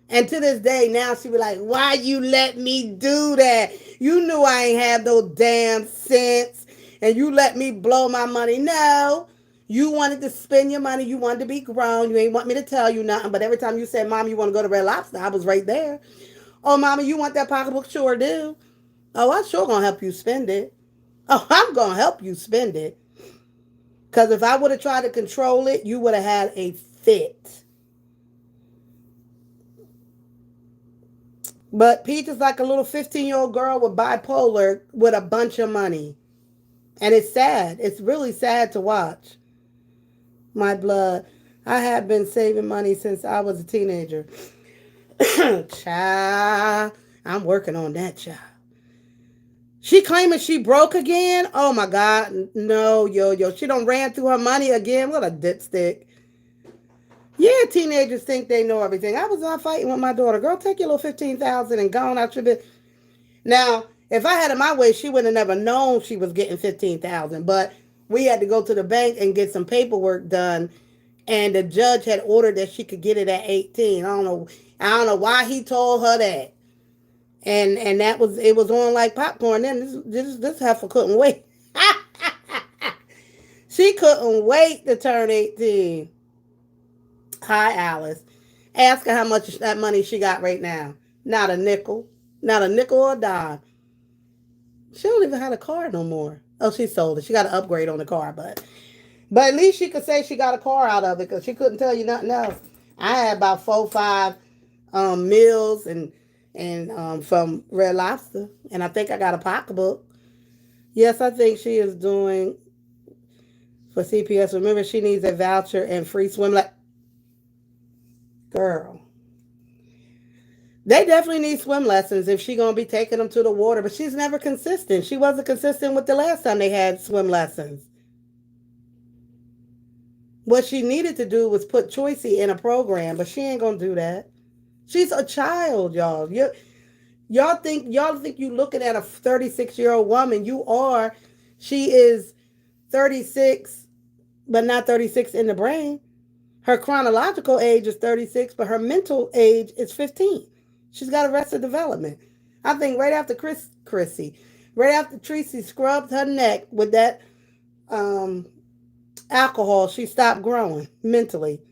S1: And to this day, now she be like, why you let me do that? You knew I ain't have no damn sense. And you let me blow my money. No. You wanted to spend your money. You wanted to be grown. You ain't want me to tell you nothing. But every time you said, Mom, you want to go to Red Lobster, I was right there. Oh, Mama, you want that pocketbook? Sure do. Oh, I'm sure going to help you spend it. Oh, I'm going to help you spend it. Because if I would have tried to control it, you would have had a fit. But Peach is like a little 15-year-old girl with bipolar with a bunch of money. And it's sad. It's really sad to watch. My blood. I have been saving money since I was a teenager. Child. I'm working on that, child. She claiming she broke again? Oh my God. No, yo. She done ran through her money again. What a dipstick. Yeah, teenagers think they know everything. I was out fighting with my daughter. Girl, take your little 15,000 and go on out your bit. Now, if I had it my way, she would have never known she was getting 15,000. But we had to go to the bank and get some paperwork done. And the judge had ordered that she could get it at 18. I don't know why he told her that. And it was on like popcorn. Then this heifer couldn't wait. She couldn't wait to turn 18. Hi, Alice. Ask her how much that money she got right now. Not a nickel. Not a nickel or a dime. She don't even have a car no more. Oh, she sold it. She got an upgrade on the car, but at least she could say she got a car out of it because she couldn't tell you nothing else. I had about 4, 5 meals and from Red Lobster, and I think I got a pocketbook. Yes, I think she is doing for CPS. Remember, she needs a voucher and free swim. Like, girl, they definitely need swim lessons if she gonna be taking them to the water. But she's never consistent. She wasn't consistent with the last time they had swim lessons. What she needed to do was put Choicey in a program, but she ain't gonna do that. She's a child, y'all. Y'all think you looking at a 36-year-old woman. You are. She is 36, but not 36 in the brain. Her chronological age is 36, but her mental age is 15. She's got arrested development. I think right after right after Tracy scrubbed her neck with that alcohol, she stopped growing mentally.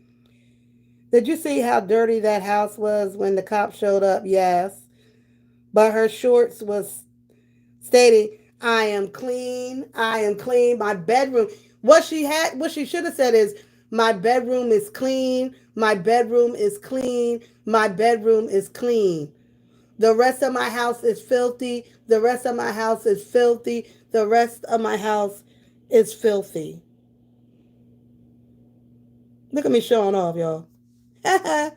S1: Did you see how dirty that house was when the cops showed up? Yes. But her shorts was stating, I am clean. I am clean. My bedroom. What she should have said is, my bedroom is clean. My bedroom is clean. My bedroom is clean. The rest of my house is filthy. The rest of my house is filthy. The rest of my house is filthy. Look at me showing off, y'all. I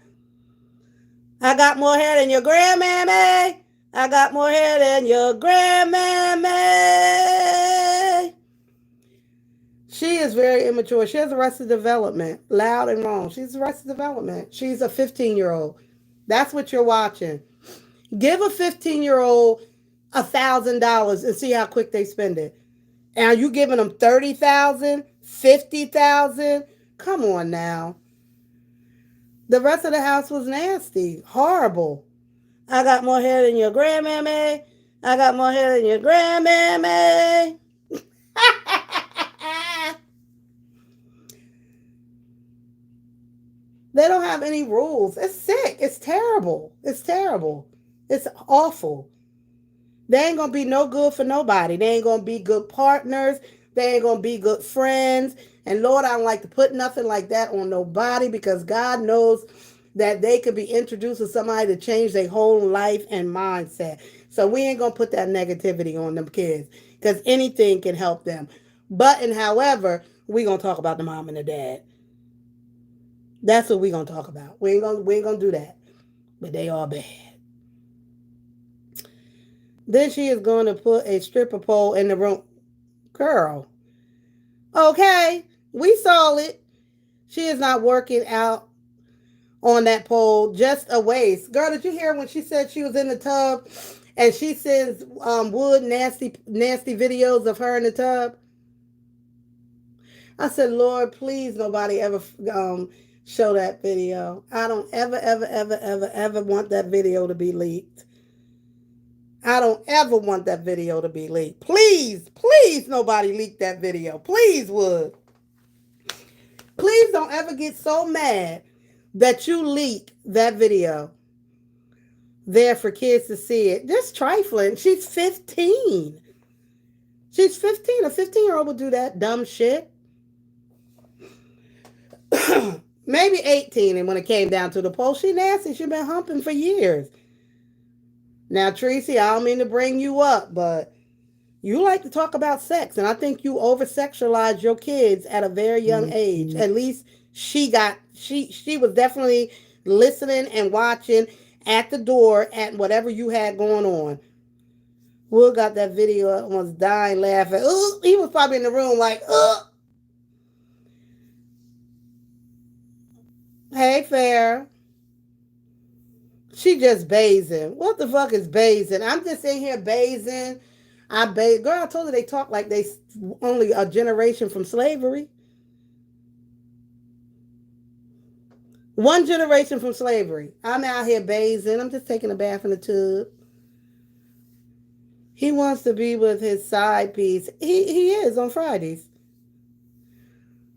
S1: got more hair than your grandmammy. I got more hair than your grandmammy. She is very immature. She has arrested development. Loud and wrong. She's arrested development. She's a 15-year-old. That's what you're watching. Give a 15-year-old $1,000 and see how quick they spend it. And are you giving them 30,000, 50,000? Come on now. The rest of the house was nasty, horrible. I got more hair than your grandmammy. I got more hair than your grandmammy. They don't have any rules. It's sick. It's terrible. It's terrible. It's awful. They ain't going to be no good for nobody. They ain't going to be good partners. They ain't going to be good friends. And Lord, I don't like to put nothing like that on nobody because God knows that they could be introduced to somebody to change their whole life and mindset. So we ain't going to put that negativity on them kids because anything can help them. But and however, we going to talk about the mom and the dad. That's what we going to talk about. We ain't going to do that. But they are bad. Then she is going to put a stripper pole in the room. Girl. Okay. We saw it. She is not working out on that pole. Just a waste. Girl, did you hear when she said she was in the tub and she sends wood nasty videos of her in the tub? I said, Lord, please nobody ever show that video. I don't ever want that video to be leaked. I don't ever want that video to be leaked. Please nobody leak that video. Please would. Please don't ever get so mad that you leak that video there for kids to see it. Just trifling. She's 15. She's 15. A 15-year-old would do that dumb shit. Maybe 18, and when it came down to the pole, she nasty. She's been humping for years. Now, Tracy, I don't mean to bring you up, but you like to talk about sex, and I think you over-sexualize your kids at a very young age. At least she was definitely listening and watching at the door at whatever you had going on. Will got that video and was dying laughing. Ooh, he was probably in the room like, ugh. Hey, Fair. She just bathing. What the fuck is bathing? I'm just in here bathing. Girl, I told her they talk like they only a generation from slavery. One generation from slavery. I'm out here bathing. I'm just taking a bath in the tub. He wants to be with his side piece. He is on Fridays.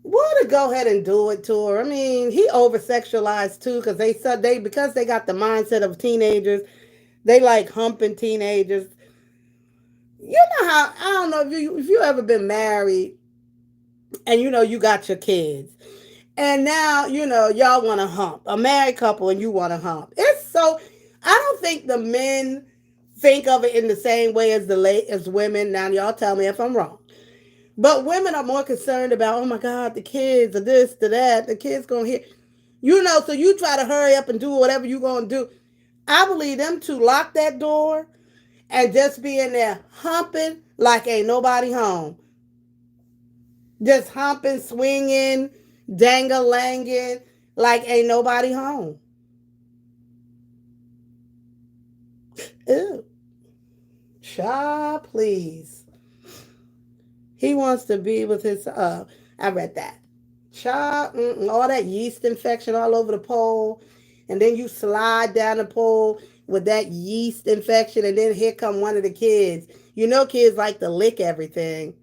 S1: Would go ahead and do it to her. I mean, he over sexualized too because they said because they got the mindset of teenagers. They like humping teenagers. You know how I don't know if you ever been married and you got your kids and now y'all want to hump a married couple and you want to hump. It's so I don't think the men think of it in the same way as as women. Now y'all tell me if I'm wrong. But women are more concerned about, oh my God, the kids, or this, or that, the kids gonna hear. So you try to hurry up and do whatever you gonna do. I believe them to lock that door and just be in there humping like ain't nobody home. Just humping, swinging, dangle-langing like ain't nobody home. Ew. Child, please. He wants to be with his, I read that. Child, all that yeast infection all over the pole. And then you slide down the pole with that yeast infection. And then here come one of the kids. Kids like to lick everything.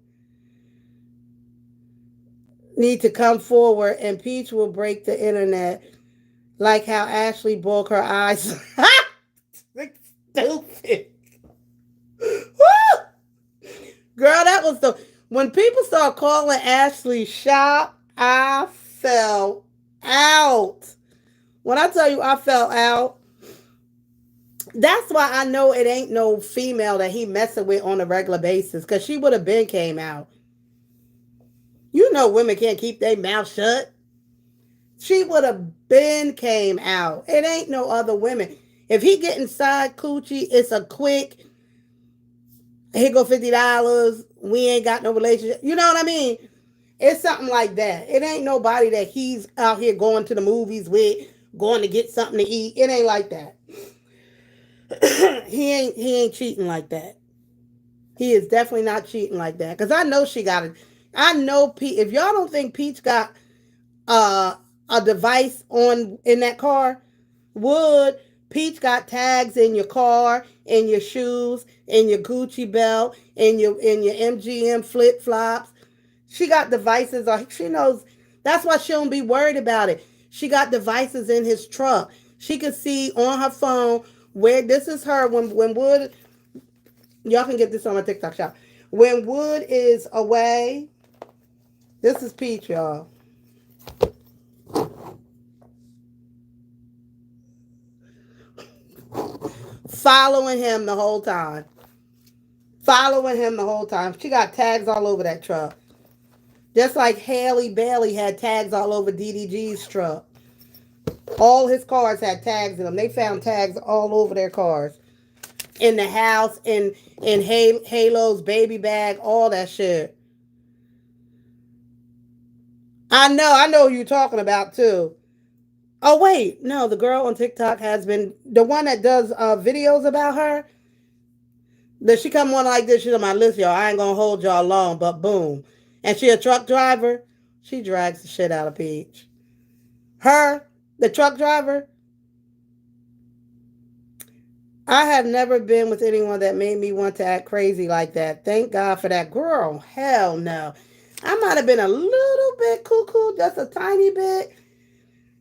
S1: Need to come forward and Peach will break the internet. Like how Ashley broke her eyes. Stupid. Girl, that was when people start calling Ashley shop, I fell out. When I tell you I fell out, that's why I know it ain't no female that he messing with on a regular basis, because she would have been came out. Women can't keep their mouth shut. She would have been came out. It ain't no other women. If he get inside coochie, it's a quick, here go $50. We ain't got no relationship. You know what I mean? It's something like that. It ain't nobody that he's out here going to the movies with, going to get something to eat. It ain't like that. he ain't cheating like that. He is definitely not cheating like that. Because I know she got it. I know if y'all don't think Peach got a device in that car, Peach got tags in your car, in your shoes, in your Gucci belt, in your MGM flip flops. She got devices. She knows. That's why she don't be worried about it. She got devices in his truck. She can see on her phone where this is her when Wood. Y'all can get this on my TikTok shop. When Wood is away, this is Peach, y'all. Following him the whole time. She got tags all over that truck. Just like Haley Bailey had tags all over DDG's truck. All his cars had tags in them. They found tags all over their cars. In the house, in Halo's baby bag, all that shit. I know who you're talking about too. Oh wait, no, the girl on TikTok has been the one that does videos about her. Does she come on like this? She's on my list, y'all. I ain't gonna hold y'all long, but boom. And she a truck driver. She drags the shit out of Peach. Her, the truck driver. I have never been with anyone that made me want to act crazy like that. Thank God for that. Girl, hell no. I might have been a little bit cuckoo, just a tiny bit.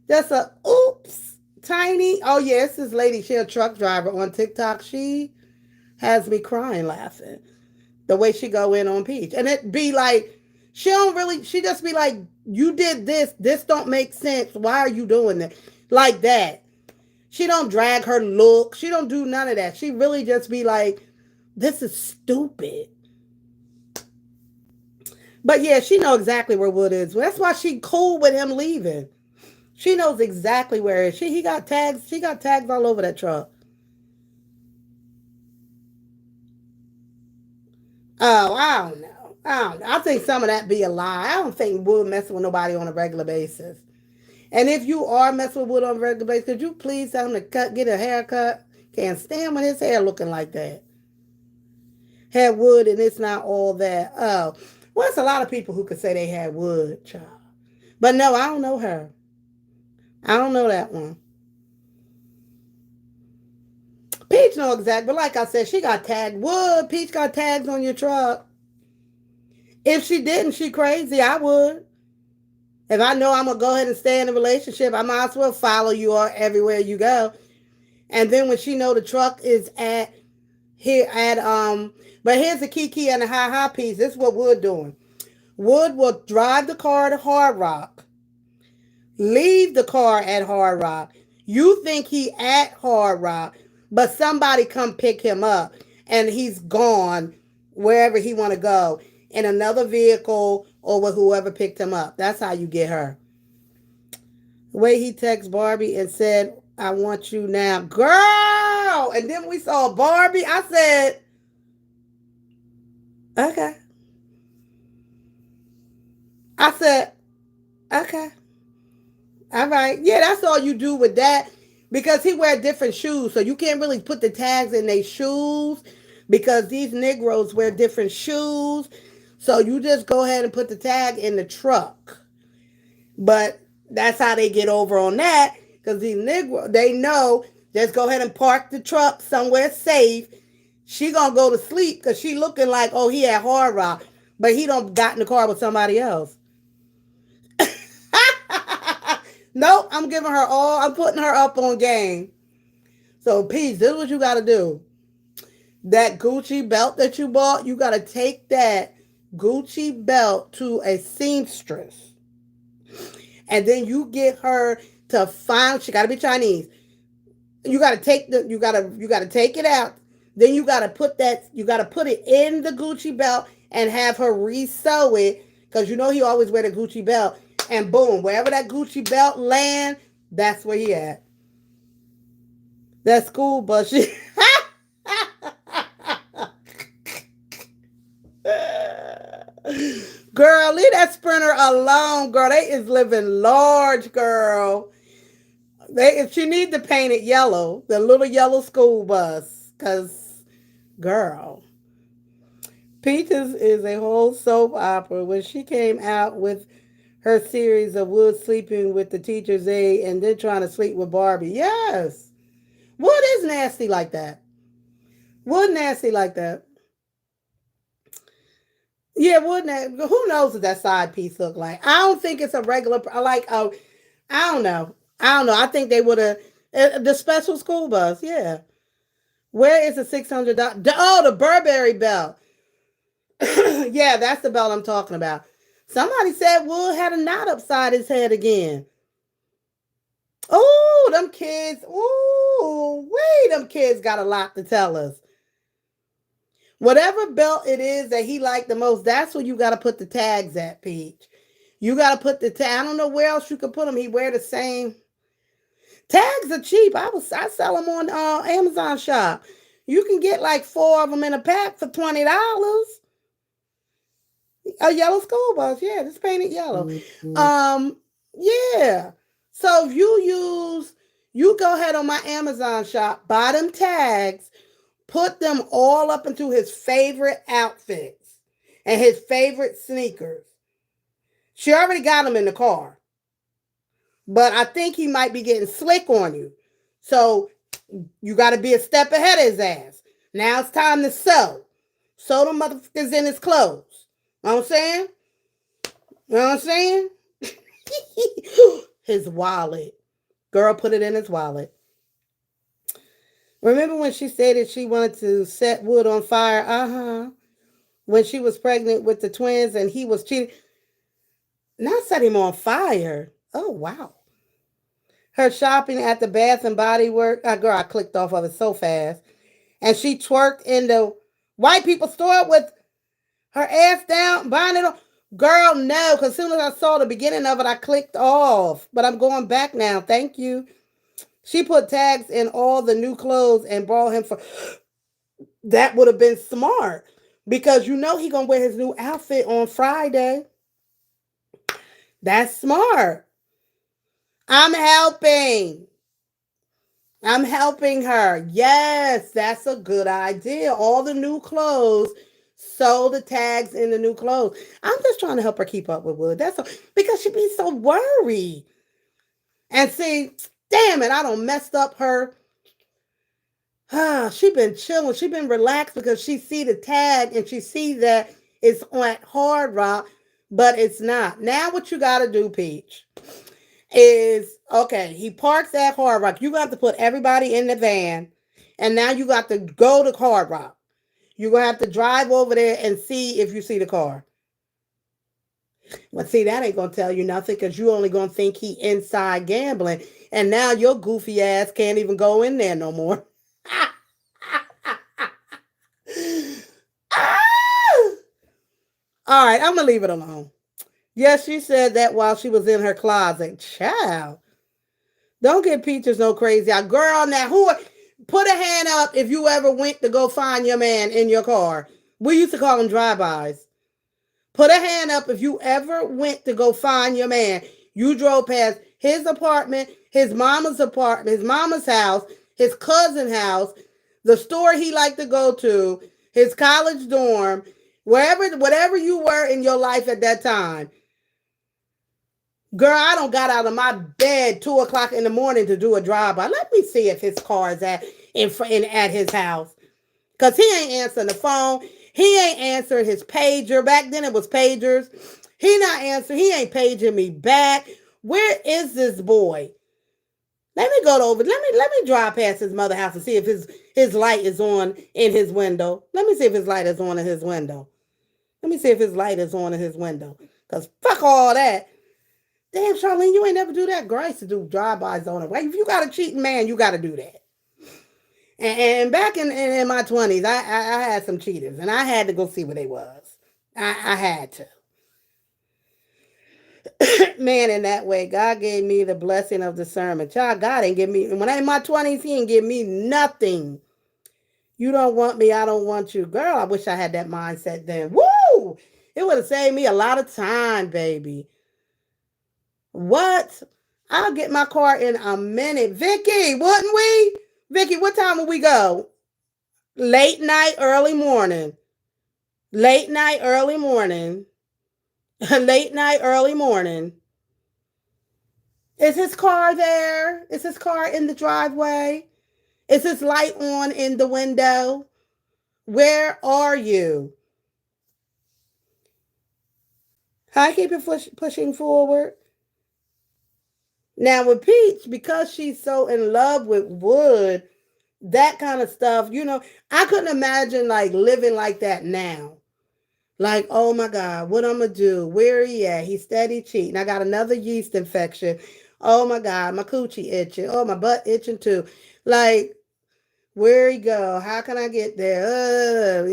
S1: Just a oops, tiny. Oh yeah, it's this lady. She a truck driver on TikTok. She has me crying laughing. The way she go in on Peach. And it be like, she just be like, you did this. This don't make sense. Why are you doing that? Like that. She don't drag her look. She don't do none of that. She really just be like, this is stupid. But yeah, she know exactly where Wood is. That's why she cool with him leaving. She knows exactly where it is. He got tags. She got tags all over that truck. Oh, I don't know. I think some of that be a lie. I don't think Wood messing with nobody on a regular basis. And if you are messing with Wood on a regular basis, could you please tell him to get a haircut? Can't stand with his hair looking like that. Had Wood and it's not all that. Oh, well, it's a lot of people who could say they had Wood, child. But no, I don't know her. I don't know that one. Peach know exactly, but like I said, she got tagged. Wood, Peach got tags on your truck. If she didn't, she crazy. I would. If I know I'm gonna go ahead and stay in a relationship, I might as well follow you all everywhere you go. And then when she know the truck is at here at but here's the key and the high piece. This is what Wood doing. Wood will drive the car to Hard Rock, leave the car at Hard Rock. You think he at Hard Rock, but somebody come pick him up and he's gone wherever he want to go in another vehicle or with whoever picked him up. That's how you get her. The way he texted Barbie and said, I want you now. Girl! And then we saw Barbie. I said, okay. I said, okay. All right. Yeah, that's all you do with that. Because he wear different shoes. So you can't really put the tags in their shoes. Because these Negroes wear different shoes. So you just go ahead and put the tag in the truck. But that's how they get over on that. Because these Negroes, they know, just go ahead and park the truck somewhere safe. She gonna go to sleep because she looking like, oh, he at Hard Rock. But he don't got in the car with somebody else. Nope, I'm giving her all. I'm putting her up on game. So, Peace, this is what you got to do. That Gucci belt that you bought, you got to take that Gucci belt to a seamstress. And then you get her to find, she got to be Chinese. You got to take you got to take it out. Then you got to put it in the Gucci belt and have her re-sew it. Because you know he always wear the Gucci belt. And boom, wherever that Gucci belt land, that's where he at. That school bus. Girl, leave that Sprinter alone, girl. They is living large, girl. She need to paint it yellow, the little yellow school bus. Because, girl, Peaches is a whole soap opera. When she came out with her series of Wood sleeping with the teacher's aide and then trying to sleep with Barbie. Yes. Wood is nasty like that. Wood nasty like that. Yeah, Wood who knows what that side piece look like? I don't think it's a regular, like, I don't know. I think they would have, the special school bus, yeah. Where is the $600? Oh, the Burberry belt. Yeah, that's the belt I'm talking about. Somebody said Wood had a knot upside his head again. Oh, them kids. Oh, wait, them kids got a lot to tell us. Whatever belt it is that he liked the most, that's where you got to put the tags at, Peach. You got to put the tag. I don't know where else you could put them. He wear the same. Tags are cheap. I sell them on Amazon Shop. You can get like 4 of them in a pack for $20. A yellow school bus, yeah, it's painted yellow. Mm-hmm. Yeah. So if you go ahead on my Amazon shop, buy them tags, put them all up into his favorite outfits and his favorite sneakers. She already got them in the car. But I think he might be getting slick on you. So you got to be a step ahead of his ass. Now it's time to sew. Sew them motherfuckers in his clothes. You know what I'm saying? You know what I'm saying? His wallet. Girl put it in his wallet. Remember when she said that she wanted to set Wood on fire? Uh-huh. When she was pregnant with the twins and he was cheating. Not set him on fire. Oh, wow. Her shopping at the Bath and Body Works. Girl, I clicked off of it so fast. And she twerked in the white people store with her ass down, buying it on. Girl, no, because as soon as I saw the beginning of it, I clicked off. But I'm going back now. Thank you. She put tags in all the new clothes and brought him for. That would have been smart. Because you know he going to wear his new outfit on Friday. That's smart. I'm helping her. Yes, that's a good idea. All the new clothes. Sew the tags in the new clothes. I'm just trying to help her keep up with Wood. That's all, because she be so worried. And see, damn it, I done messed up her. She been chilling. She been relaxed because she see the tag and she see that it's on Hard Rock. but it's not. Now what you got to do, Peach, is okay. He parks at Hard Rock. You got to put everybody in the van, and now you got to go to Hard Rock. You're gonna have to drive over there and see if you see the car. Well, see, that ain't gonna tell you nothing because you only gonna think he inside gambling, and now your goofy ass can't even go in there no more. All right, I'm gonna leave it alone. Yes, she said that while she was in her closet. Child, don't get Peaches no crazy out. Girl, now who put a hand up if you ever went to go find your man in your car. We used to call them drive-bys. Put a hand up if you ever went to go find your man. You drove past his apartment, his mama's apartment, his mama's house, his cousin's house, the store he liked to go to, his college dorm, whatever you were in your life at that time. Girl, I don't got out of my bed 2:00 in the morning to do a drive-by. Let me see if his car is at his house. Because he ain't answering the phone. He ain't answering his pager. Back then it was pagers. He not answering. He ain't paging me back. Where is this boy? Let me go over. Let me drive past his mother house and see if his light is on in his window. Let me see if his light is on in his window. Let me see if his light is on in his window. Because fuck all that. Damn, Charlene, you ain't never do that. Grace to do drive-bys on it. If you got a cheating man, you got to do that. And back in my 20s, I had some cheaters, and I had to go see what they was. I had to. Man, in that way, God gave me the blessing of discernment. Child, God ain't give me, when I'm in my 20s, he ain't give me nothing. You don't want me, I don't want you. Girl, I wish I had that mindset then. Woo! It would have saved me a lot of time, baby. What? I'll get my car in a minute. Vicky, wouldn't we? Vicky, what time will we go? Late night, early morning. Late night, early morning. Late night, early morning. Is his car there? Is his car in the driveway? Is his light on in the window? Where are you? I keep it pushing forward. Now with Peach, because she's so in love with wood, that kind of stuff, I couldn't imagine like living like that now. Like, oh my God, what I'm going to do? Where he at? He's steady cheating. I got another yeast infection. Oh my God, my coochie itching. Oh, my butt itching too. Like, where he go? How can I get there?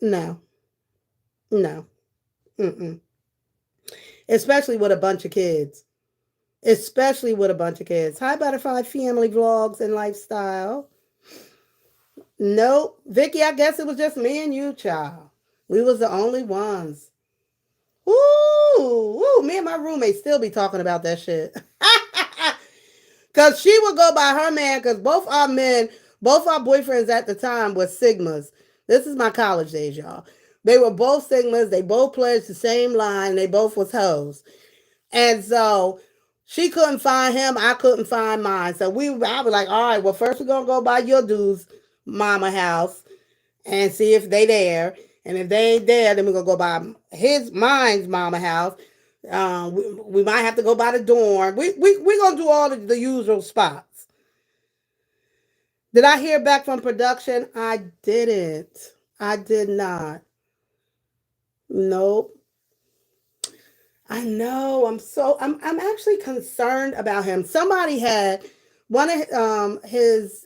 S1: No, no. Mm-mm. Especially with a bunch of kids. Especially with a bunch of kids. Hi, Butterfly Family Vlogs and Lifestyle. Nope. Vicky, I guess it was just me and you, child. We was the only ones. Ooh, me and my roommate still be talking about that shit. Because she would go by her man, because both our boyfriends at the time were Sigmas. This is my college days, y'all. They were both Sigmas. They both pledged the same line. They both was hoes. And so she couldn't find him. I couldn't find mine. So I was like, all right, well, first we're going to go by your dude's mama house and see if they there. And if they ain't there, then we're going to go by mine's mama house. We might have to go by the dorm. We're going to do all the usual spots. Did I hear back from production? I didn't. I did not. Nope. I know. I'm actually concerned about him. Somebody had one of his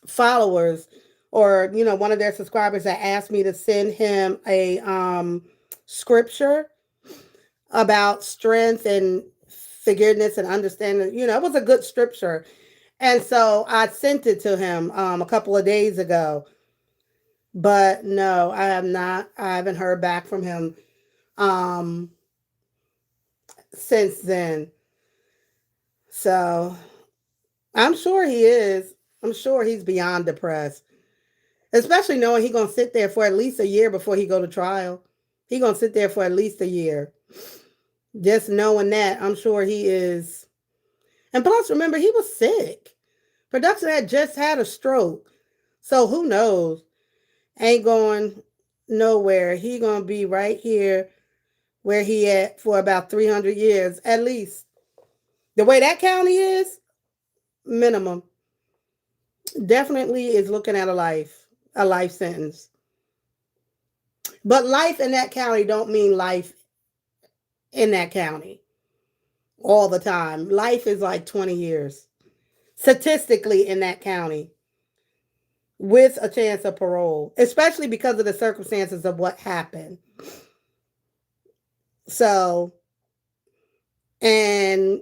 S1: followers, or one of their subscribers, that asked me to send him a scripture about strength and forgiveness and understanding. It was a good scripture. And so I sent it to him a couple of days ago. But no, I have not. I haven't heard back from him since then. So I'm sure he is. I'm sure he's beyond depressed. Especially knowing he's going to sit there for at least a year before he go to trial. He's going to sit there for at least a year. Just knowing that, I'm sure he is. And plus, remember, he was sick. Production had just had a stroke. So who knows? Ain't going, nowhere. He gonna be right here where he at for about 300 years at least. The way that county is, minimum. Definitely is looking at a life sentence. But life in that county don't mean life in that county all the time. Life is like 20 years statistically in that county with a chance of parole, especially because of the circumstances of what happened. So, and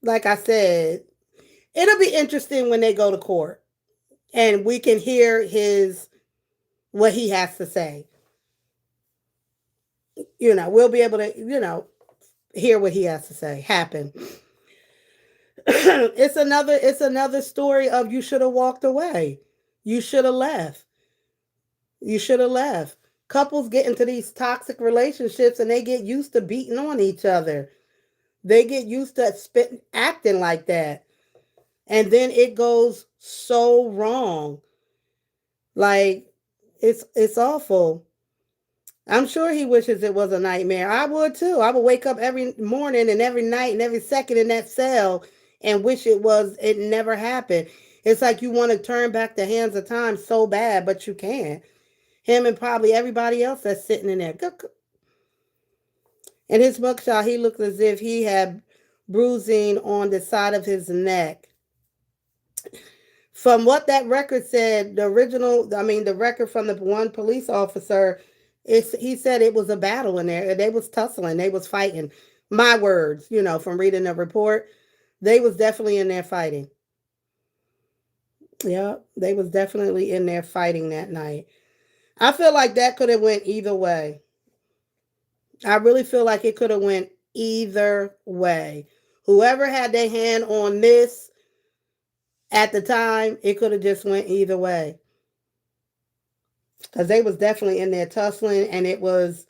S1: like I said, it'll be interesting when they go to court and we can hear what he has to say. We'll be able to, hear what he has to say happen. It's another story of you should have walked away. You should have left. You should have left. Couples get into these toxic relationships and they get used to beating on each other. They get used to acting like that. And then it goes so wrong. Like it's awful. I'm sure he wishes it was a nightmare. I would too. I would wake up every morning and every night and every second in that cell and wish it never happened. It's like you want to turn back the hands of time so bad, but you can't. Him and probably everybody else that's sitting in there. In his mugshot, he looked as if he had bruising on the side of his neck. From what that record said, the record from the one police officer, he said it was a battle in there. They was tussling. They was fighting. My words, from reading the report, they was definitely in there fighting. Yeah, they was definitely in there fighting that night. I feel like that could have went either way. I really feel like it could have went either way. Whoever had their hand on this at the time, it could have just went either way. Because they was definitely in there tussling and it was,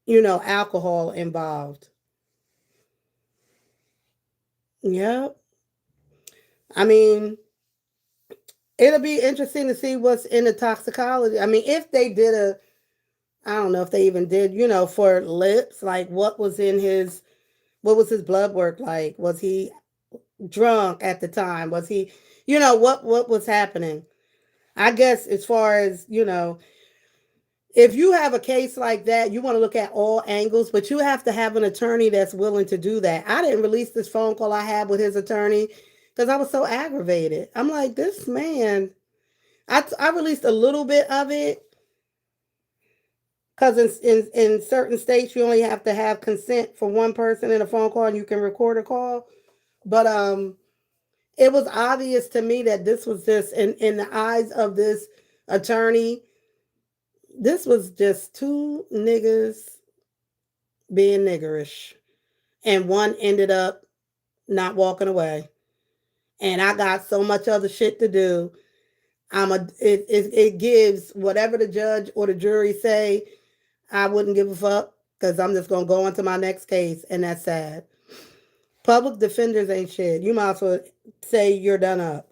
S1: alcohol involved. Yep. I mean, it'll be interesting to see what's in the toxicology. I mean, if they did I don't know if they even did, for lips, like what was his blood work like? Was he drunk at the time? Was he, what was happening? I guess as far as, if you have a case like that, you want to look at all angles, but you have to have an attorney that's willing to do that. I didn't release this phone call I had with his attorney because I was so aggravated. I'm like, this man, I released a little bit of it because in certain states, you only have to have consent for one person in a phone call and you can record a call. But it was obvious to me that this was just, in the eyes of this attorney, this was just two niggas being niggerish. And one ended up not walking away. And I got so much other shit to do. It gives whatever the judge or the jury say, I wouldn't give a fuck because I'm just gonna go on to my next case, and that's sad. Public defenders ain't shit. You might as well say you're done up.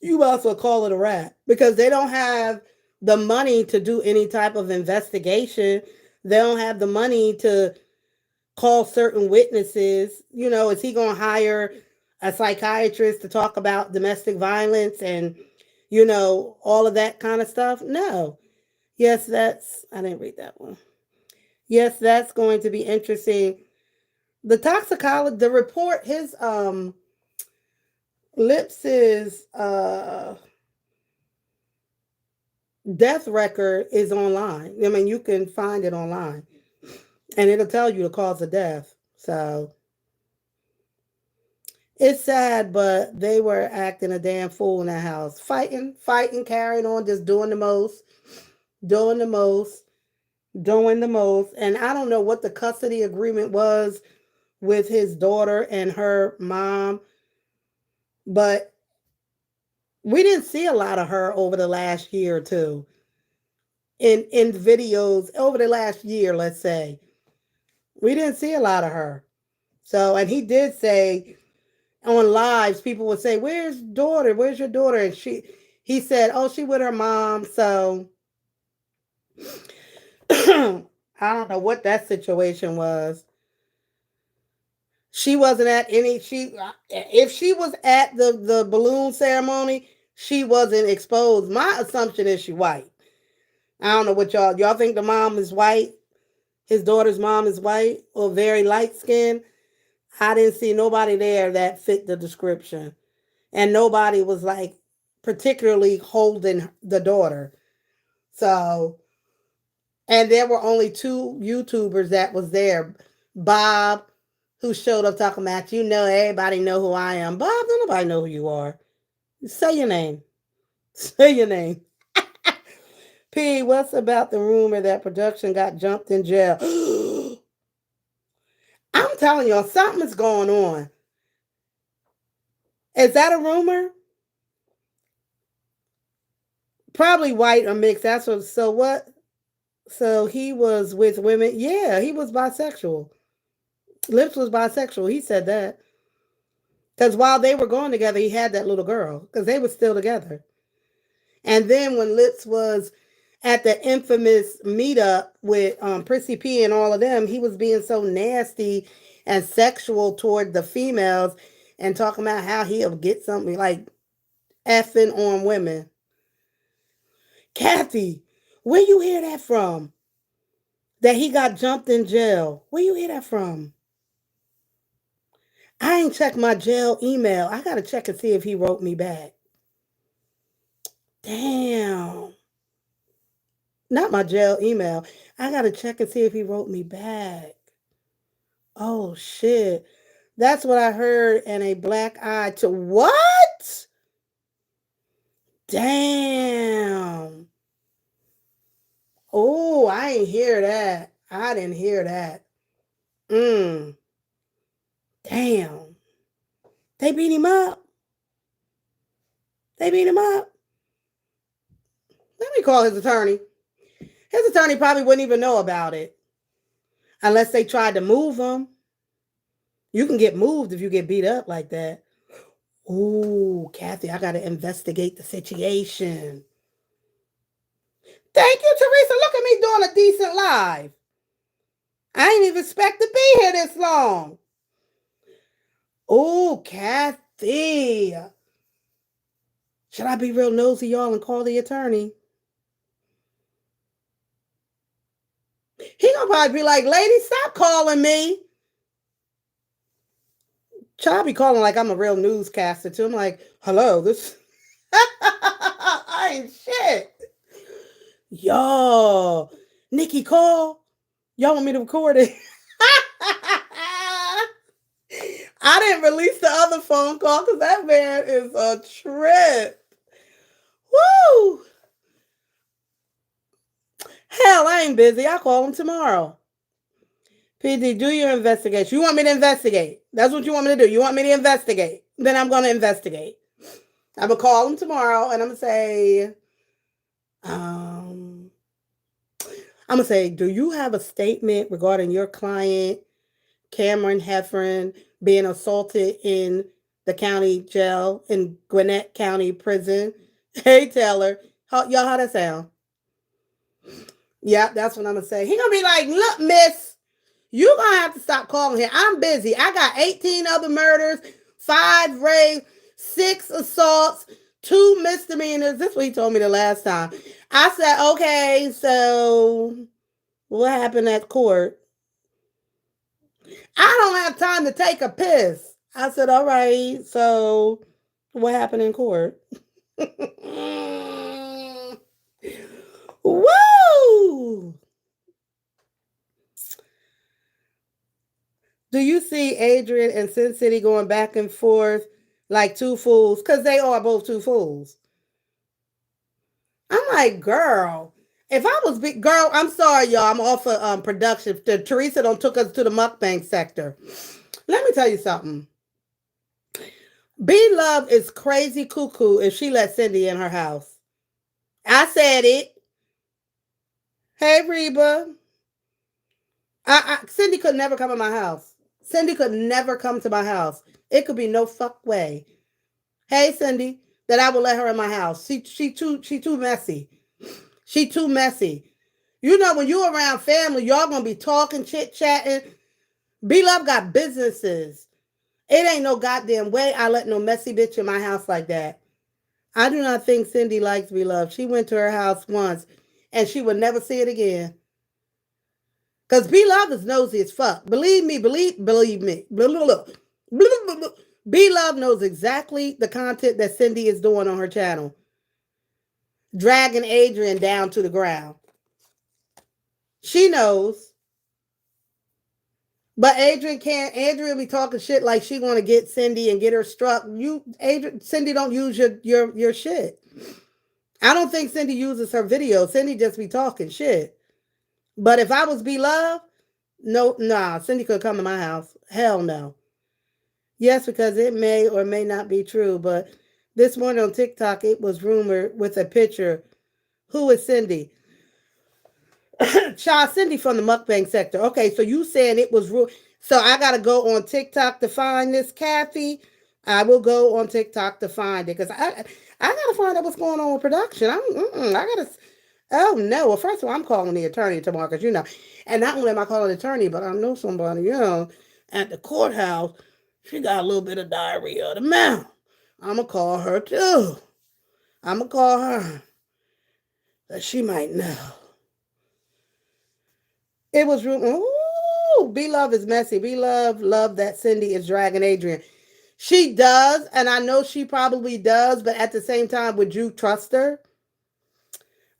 S1: You might as well call it a wrap because they don't have the money to do any type of investigation. They don't have the money to call certain witnesses. Is he gonna hire a psychiatrist to talk about domestic violence and all of that kind of stuff? No. Yes, I didn't read that one. Yes, that's going to be interesting. The toxicology, the report, his Lips's death record is online. I mean, you can find it online, and it'll tell you the cause of death. So it's sad, but they were acting a damn fool in that house, fighting, carrying on, just doing the most, doing the most, doing the most. And I don't know what the custody agreement was with his daughter and her mom, but we didn't see a lot of her over the last year or two in videos over the last year, let's say. We didn't see a lot of her. So, and he did say on lives, people would say, "Where's daughter? Where's your daughter?" And he said, "Oh, she with her mom." So I don't know what that situation was. She wasn't at any. She if she was at the balloon ceremony, she wasn't exposed. My assumption is she white. I don't know what y'all think the mom is white. His daughter's mom is white or very light skinned. I didn't see nobody there that fit the description, and nobody was like particularly holding the daughter. So, and there were only two YouTubers that was there. Bob, who showed up talking about, everybody know who I am. Bob, don't nobody know who you are. Say your name. Say your name. P, what's about the rumor that production got jumped in jail? I'm telling y'all, something's going on. Is that a rumor? Probably white or mixed. That's what. So what? So he was with women. Yeah, he was bisexual. Lips was bisexual. He said that. Because while they were going together, he had that little girl. Because they were still together. And then when Lips was at the infamous meetup with Prissy P and all of them, he was being so nasty and sexual toward the females and talking about how he'll get something like effing on women. Kathy, where you hear that from? That he got jumped in jail. Where you hear that from? I ain't checked my jail email. I gotta check and see if he wrote me back. Damn. Not my jail email. I gotta check and see if he wrote me back. Oh shit. That's what I heard and a black eye to what? Damn. Oh, I ain't hear that. I didn't hear that. Mm. Damn. They beat him up. They beat him up. Let me call his attorney. His attorney probably wouldn't even know about it unless they tried to move him. You can get moved if you get beat up like that. Ooh, Kathy, I got to investigate the situation. Thank you, Teresa. Look at me doing a decent live. I ain't even expect to be here this long. Ooh, Kathy. Should I be real nosy, y'all, and call the attorney? He gonna probably be like, lady, stop calling me. I'll be calling like I'm a real newscaster too. I'm like, hello, this I ain't shit. Yo, Nikki call. Y'all want me to record it? I didn't release the other phone call because that man is a trip. Woo! Hell, I ain't busy. I'll call him tomorrow. PD, do your investigation. You want me to investigate? That's what you want me to do. You want me to investigate? Then I'm going to investigate. I'm going to call him tomorrow and I'm going to say, do you have a statement regarding your client, Cameron Heffern, being assaulted in the county jail, in Gwinnett County Prison? Hey, Taylor. How that sound? Yeah, that's what I'm going to say. He going to be like, look, miss, you're going to have to stop calling here. I'm busy. I got 18 other murders, 5 rapes, 6 assaults, 2 misdemeanors. This is what he told me the last time. I said, okay, so what happened at court? I don't have time to take a piss. I said, all right, so what happened in court? Woo! Do you see Adrian and Sin City going back and forth like two fools? Because they are both two fools. I'm like, girl, if I was big girl, I'm sorry, y'all. I'm off of production. Teresa don't took us to the mukbang sector. Let me tell you something. B Love is crazy cuckoo if she let Cindy in her house. I said it. Hey, Reba. Cindy could never come to my house. Cindy could never come to my house. It could be no fuck way. Hey, Cindy, that I would let her in my house. She too messy. She too messy. You know, when you around family, y'all gonna be talking, chit chatting. B Love got businesses. It ain't no goddamn way I let no messy bitch in my house like that. I do not think Cindy likes B Love. She went to her house once and she would never see it again. Cause B Love is nosy as fuck. Believe me, believe me. Blah, blah, blah. Blah, blah, blah. B Love knows exactly the content that Cindy is doing on her channel. Dragging Adrian down to the ground. She knows. But Adrian can't. Adrian be talking shit like she want to get Cindy and get her struck. Cindy don't use your shit. I don't think Cindy uses her videos. Cindy just be talking shit. But if I was B Love, no, nah, Cindy could come to my house. Hell no. Yes, because it may or may not be true. But this morning on TikTok, it was rumored with a picture. Who is Cindy? Child, Cindy from the mukbang sector. Okay, so you saying it was real. So I got to go on TikTok to find this, Kathy. I will go on TikTok to find it because I got to find out what's going on with production. I got to. Oh no! Well, first of all, I'm calling the attorney tomorrow because and not only am I calling the attorney, but I know somebody, at the courthouse. She got a little bit of diarrhea of the mouth. I'm gonna call her too. I'm gonna call her. That she might know. It was real. Ooh, B Love is messy. B Love that Cindy is dragging Adrian. She does, and I know she probably does, but at the same time, would you trust her?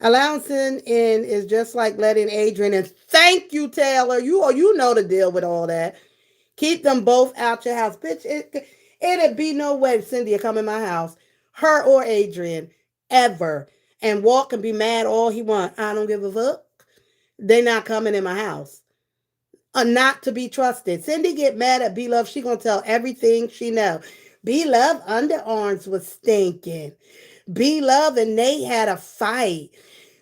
S1: Allowing in is just like letting Adrian in. Thank you, Taylor. You know the deal with all that. Keep them both out your house. Bitch, it'd be no way Cindy come in my house. Her or Adrian. Ever. And walk and be mad all he want. I don't give a fuck. They not coming in my house. Not to be trusted. Cindy get mad at B Love. She gonna tell everything she know. B Love underarms was stinking. B Love and Nate had a fight.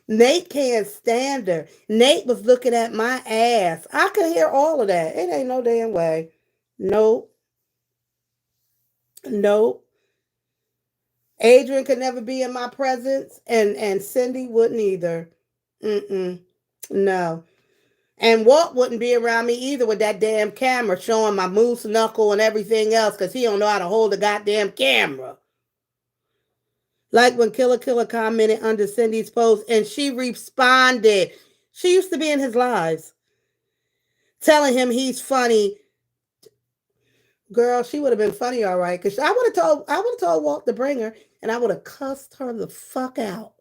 S1: Nate can't stand her. Nate was looking at my ass. I could hear all of that. It ain't no damn way. Nope. Nope. Adrian could never be in my presence, and Cindy wouldn't either. No. And Walt wouldn't be around me either with that damn camera showing my moose knuckle and everything else because he don't know how to hold the goddamn camera. Like when Killer commented under Cindy's post and she responded. She used to be in his lives. Telling him he's funny. Girl, she would have been funny, all right. Because I would have told Walt to bring her and I would have cussed her the fuck out.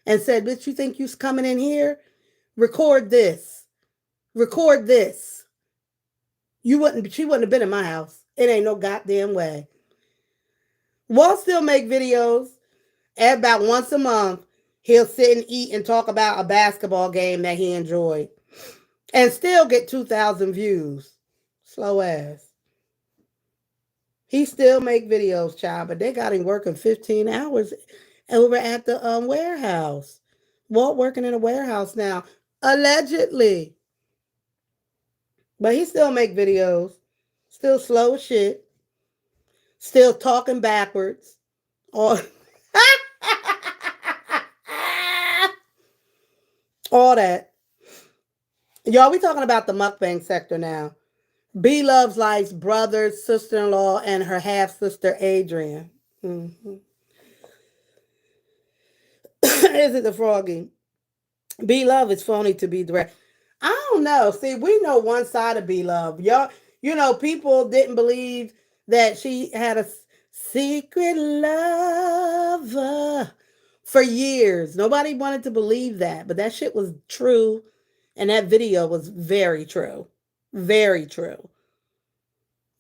S1: And said, bitch, you think you's coming in here? Record this. Record this. She wouldn't have been in my house. It ain't no goddamn way. Walt still make videos. About once a month, he'll sit and eat and talk about a basketball game that he enjoyed. And still get 2,000 views. Slow ass. He still make videos, child, but they got him working 15 hours over at the warehouse. Walt working in a warehouse now. Allegedly. But he still make videos. Still slow as shit. Still talking backwards. All that. Y'all, we talking about the mukbang sector now. B Love's life's brother, sister-in-law, and her half-sister, Adrian. Is it the froggy? B Love is phony to be direct. I don't know. See, we know one side of B Love. Y'all, people didn't believe that she had a secret lover for years. Nobody wanted to believe that, but that shit was true. And that video was very true. Very true.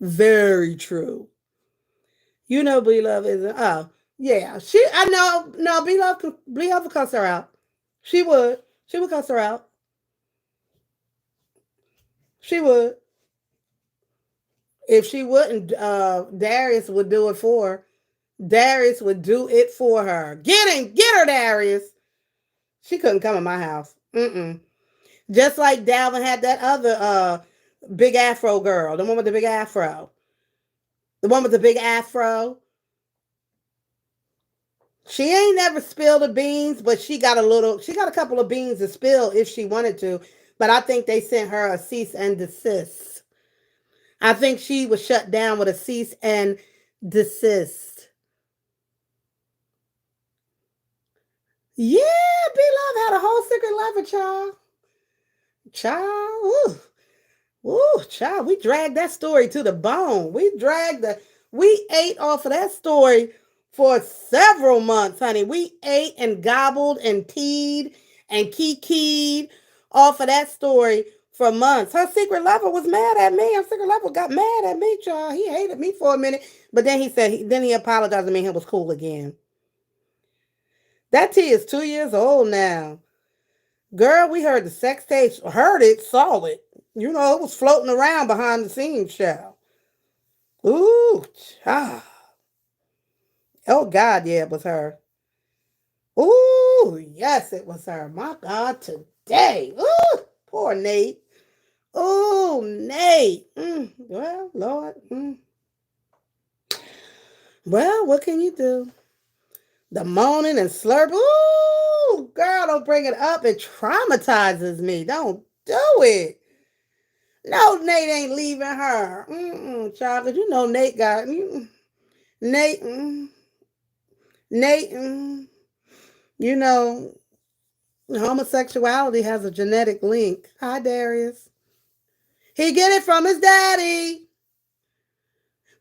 S1: Very true. B Love isn't. Oh, yeah. I know. No, B Love would cuss her out. She would. She would cuss her out. She would. If she wouldn't, Darius would do it for her. Darius would do it for her. Get her, Darius. She couldn't come in my house. Just like Dalvin had that other big afro girl, the one with the big afro. The one with the big afro. She ain't never spilled the beans, but she got a couple of beans to spill if she wanted to. But I think they sent her a cease and desist. I think she was shut down with a cease and desist. Yeah, B Love had a whole secret lover, child. Child, ooh. Ooh, child, we dragged that story to the bone. We ate off of that story for several months, honey. We ate and gobbled and teed and kikied off of that story for months. Her secret lover was mad at me. Her secret lover got mad at me, child. He hated me for a minute, but then he apologized to me and he was cool again. That tea is 2 years old now. Girl, we heard the sex tape, heard it, saw it. You know, it was floating around behind the scenes, child. Ooh, child. Oh, God, yeah, it was her. Ooh, yes, it was her. My God, today. Ooh, poor Nate. Ooh, Nate. Well, Lord. Well, what can you do? The moaning and slurp. Ooh, girl, don't bring it up. It traumatizes me. Don't do it. No, Nate ain't leaving her. Child, because you know Nate got... Nate... Nate... you know, homosexuality has a genetic link. Hi, Darius. He get it from his daddy.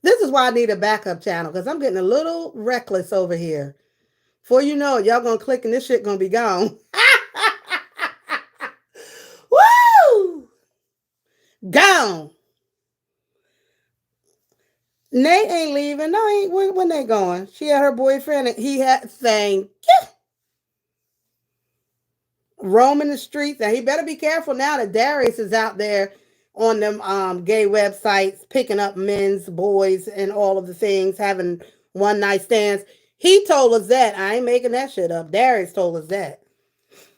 S1: This is why I need a backup channel, because I'm getting a little reckless over here. Before you know it, y'all gonna click and this shit gonna be gone. Woo! Gone. Nate ain't leaving. No, ain't. When they going? She had her boyfriend and he had thank you. Roaming the streets. And he better be careful now that Darius is out there on them gay websites, picking up men's, boys, and all of the things, having one night stands. He told us that. I ain't making that shit up. Darius told us that.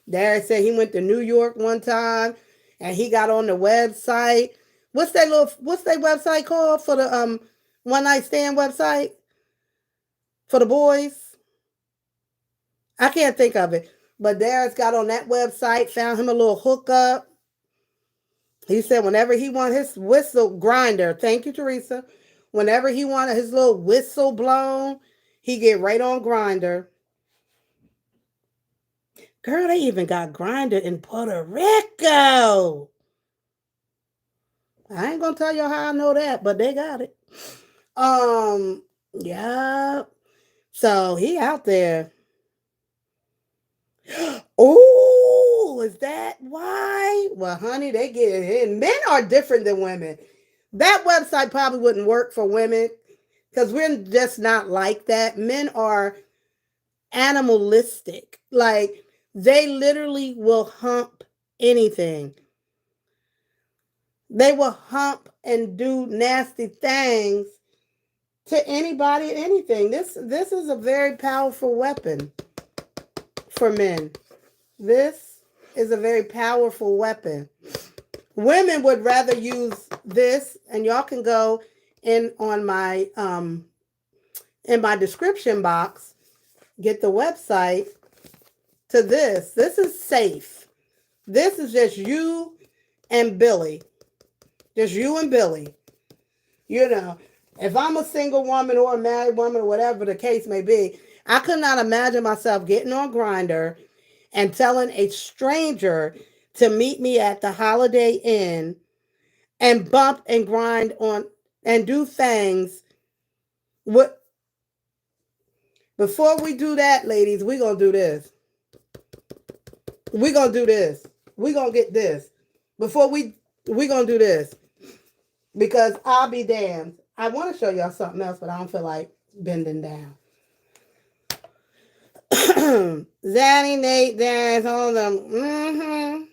S1: Darius said he went to New York one time and he got on the website. What's that website called for the one night stand website? For the boys? I can't think of it. But Darius got on that website, found him a little hookup. He said whenever he wanted his whistle grinder, thank you, Teresa. Whenever he wanted his little whistle blown, he get right on Grinder. Girl, they even got Grinder in Puerto Rico. I ain't gonna tell y'all how I know that, but they got it. Yeah. So he out there. Oh, is that why? Well, honey, they get it in. Men are different than women. That website probably wouldn't work for women because we're just not like that. Men are animalistic. Like, they literally will hump anything. They will hump and do nasty things to anybody and anything. This is a very powerful weapon for men. This is a very powerful weapon. Women would rather use this, and y'all can go in on my in my description box, get the website to this. This is safe. This is just you and Billy. Just you and Billy. You know, if I'm a single woman or a married woman or whatever the case may be, I could not imagine myself getting on Grindr and telling a stranger to meet me at the Holiday Inn and bump and grind on and do things. What before we do that, ladies, we're gonna do this. We're gonna do this. We're gonna get this. Before we're gonna do this. Because I'll be damned. I want to show y'all something else, but I don't feel like bending down. Zanny, Nate, Darius, all of them.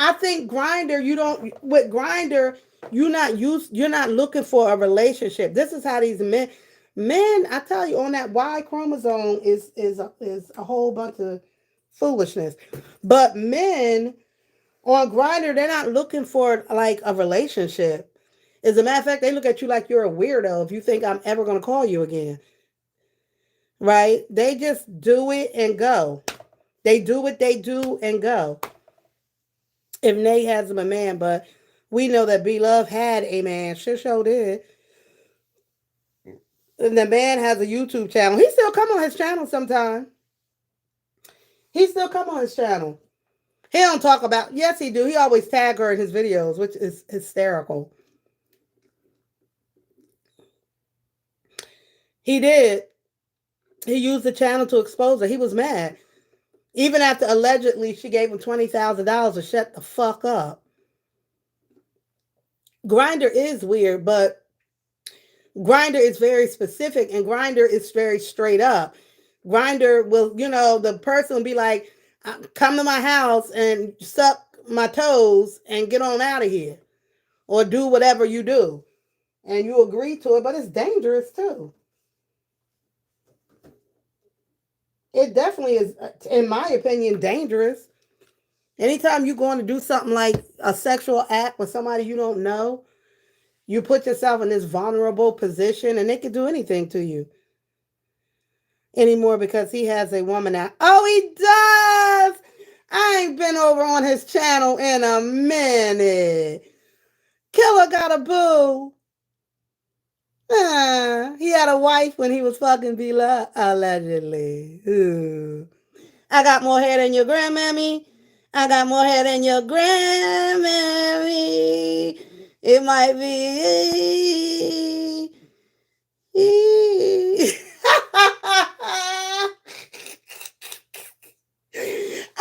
S1: I think Grindr, you don't with Grindr, you're not looking for a relationship. This is how these men, I tell you, on that Y chromosome is a whole bunch of foolishness. But men on Grindr, they're not looking for like a relationship. As a matter of fact, they look at you like you're a weirdo if you think I'm ever going to call you again. Right? They just do it and go. They do what they do and go. If Nate has him a man, but we know that B Love had a man. She sure did. And the man has a YouTube channel. He still come on his channel sometime. He still come on his channel. He don't talk about, yes he do. He always tag her in his videos, which is hysterical. He did. He used the channel to expose her. He was mad. Even after allegedly she gave him $20,000 to shut the fuck up. Grindr is weird, but Grindr is very specific and Grindr is very straight up. Grindr will, the person will be like, come to my house and suck my toes and get on out of here. Or do whatever you do. And you agree to it, but it's dangerous too. It definitely is, in my opinion, dangerous. Anytime you're going to do something like a sexual act with somebody you don't know, you put yourself in this vulnerable position and they can do anything to you. Anymore because he has a woman now. Oh, he does! I ain't been over on his channel in a minute. Killer got a boo. He had a wife when he was fucking B-Love, allegedly. Ooh. I got more hair than your grandmammy. I got more hair than your grandmammy. It might be.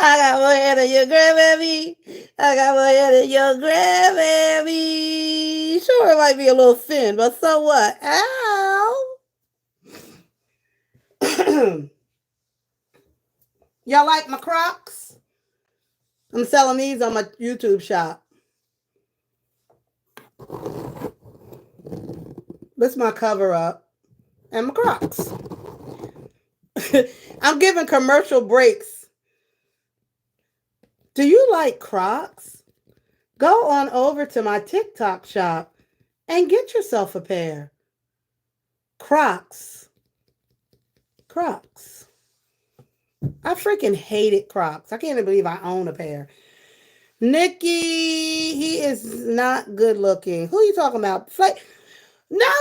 S1: I got more hair than your grandmammy. I got more hair than your grandmammy. Sure, it might be a little thin, but so what? Ow. Y'all like my Crocs? I'm selling these on my YouTube shop. This is my cover up and my Crocs. I'm giving commercial breaks. Do you like Crocs? Go on over to my TikTok shop and get yourself a pair. Crocs. Crocs. I freaking hated Crocs. I can't even believe I own a pair. Nikki, he is not good looking. Who are you talking about? No,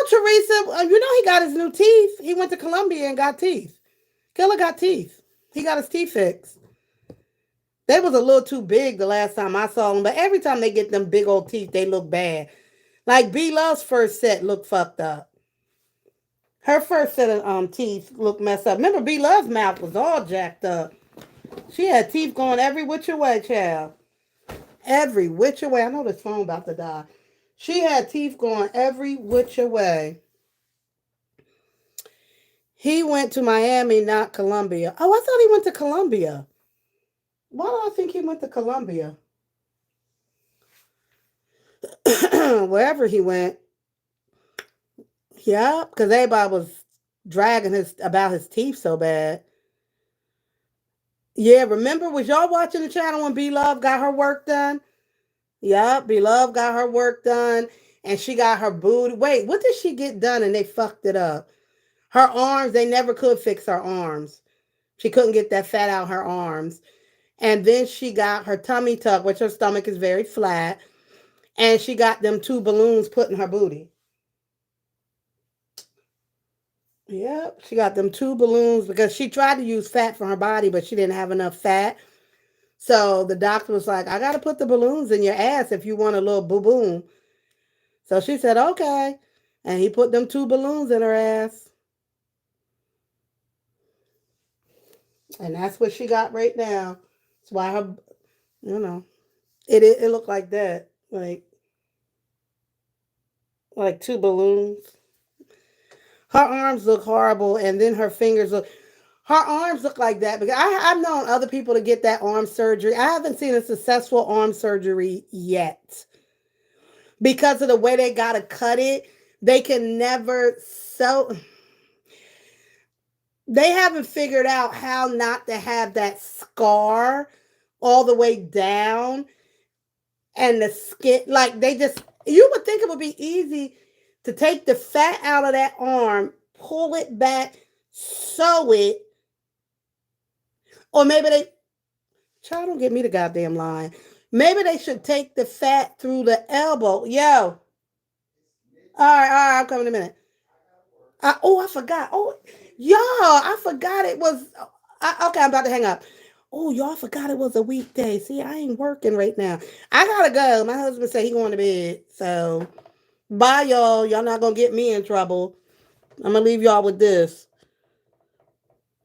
S1: Teresa, he got his new teeth. He went to Colombia and got teeth. Killer got teeth. He got his teeth fixed. They was a little too big the last time I saw them, but every time they get them big old teeth, they look bad. Like B-Love's first set looked fucked up. Her first set of teeth looked messed up. Remember, B-Love's mouth was all jacked up. She had teeth going every which way, child. Every which way. I know this phone about to die. She had teeth going every which way. He went to Miami, not Colombia. Oh, I thought he went to Colombia. Why do I think he went to Colombia? Wherever he went. Yeah, because everybody was dragging about his teeth so bad. Yeah, remember, was y'all watching the channel when B-Love got her work done? Yeah, B-Love got her work done, and she got her booty. Wait, what did she get done and they fucked it up? Her arms, they never could fix her arms. She couldn't get that fat out her arms. And then she got her tummy tuck, which her stomach is very flat. And she got them 2 balloons put in her booty. Yep, she got them 2 balloons because she tried to use fat for her body, but she didn't have enough fat. So the doctor was like, I got to put the balloons in your ass if you want a little boo-boom. So she said, okay. And he put them 2 balloons in her ass. And that's what she got right now. That's why her, it looked like that. Like 2 balloons. Her arms look horrible, and then her fingers look. Her arms look like that because I've known other people to get that arm surgery. I haven't seen a successful arm surgery yet. Because of the way they got to cut it, they can never sew. They haven't figured out how not to have that scar all the way down and the skin. Like, they just, You would think it would be easy to take the fat out of that arm, pull it back, sew it, or maybe they, child, don't get me the goddamn line. Maybe they should take the fat through the elbow. Yo. All right, I'm coming in a minute. I forgot. Oh, y'all, I forgot it was. Okay, I'm about to hang up. Oh, y'all forgot it was a weekday. See, I ain't working right now. I gotta go. My husband said he going to bed. So, bye, y'all. Y'all not gonna get me in trouble. I'm gonna leave y'all with this.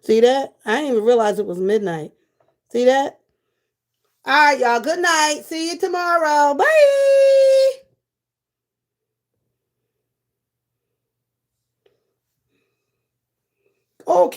S1: See that? I didn't even realize it was midnight. See that? All right, y'all. Good night. See you tomorrow. Bye.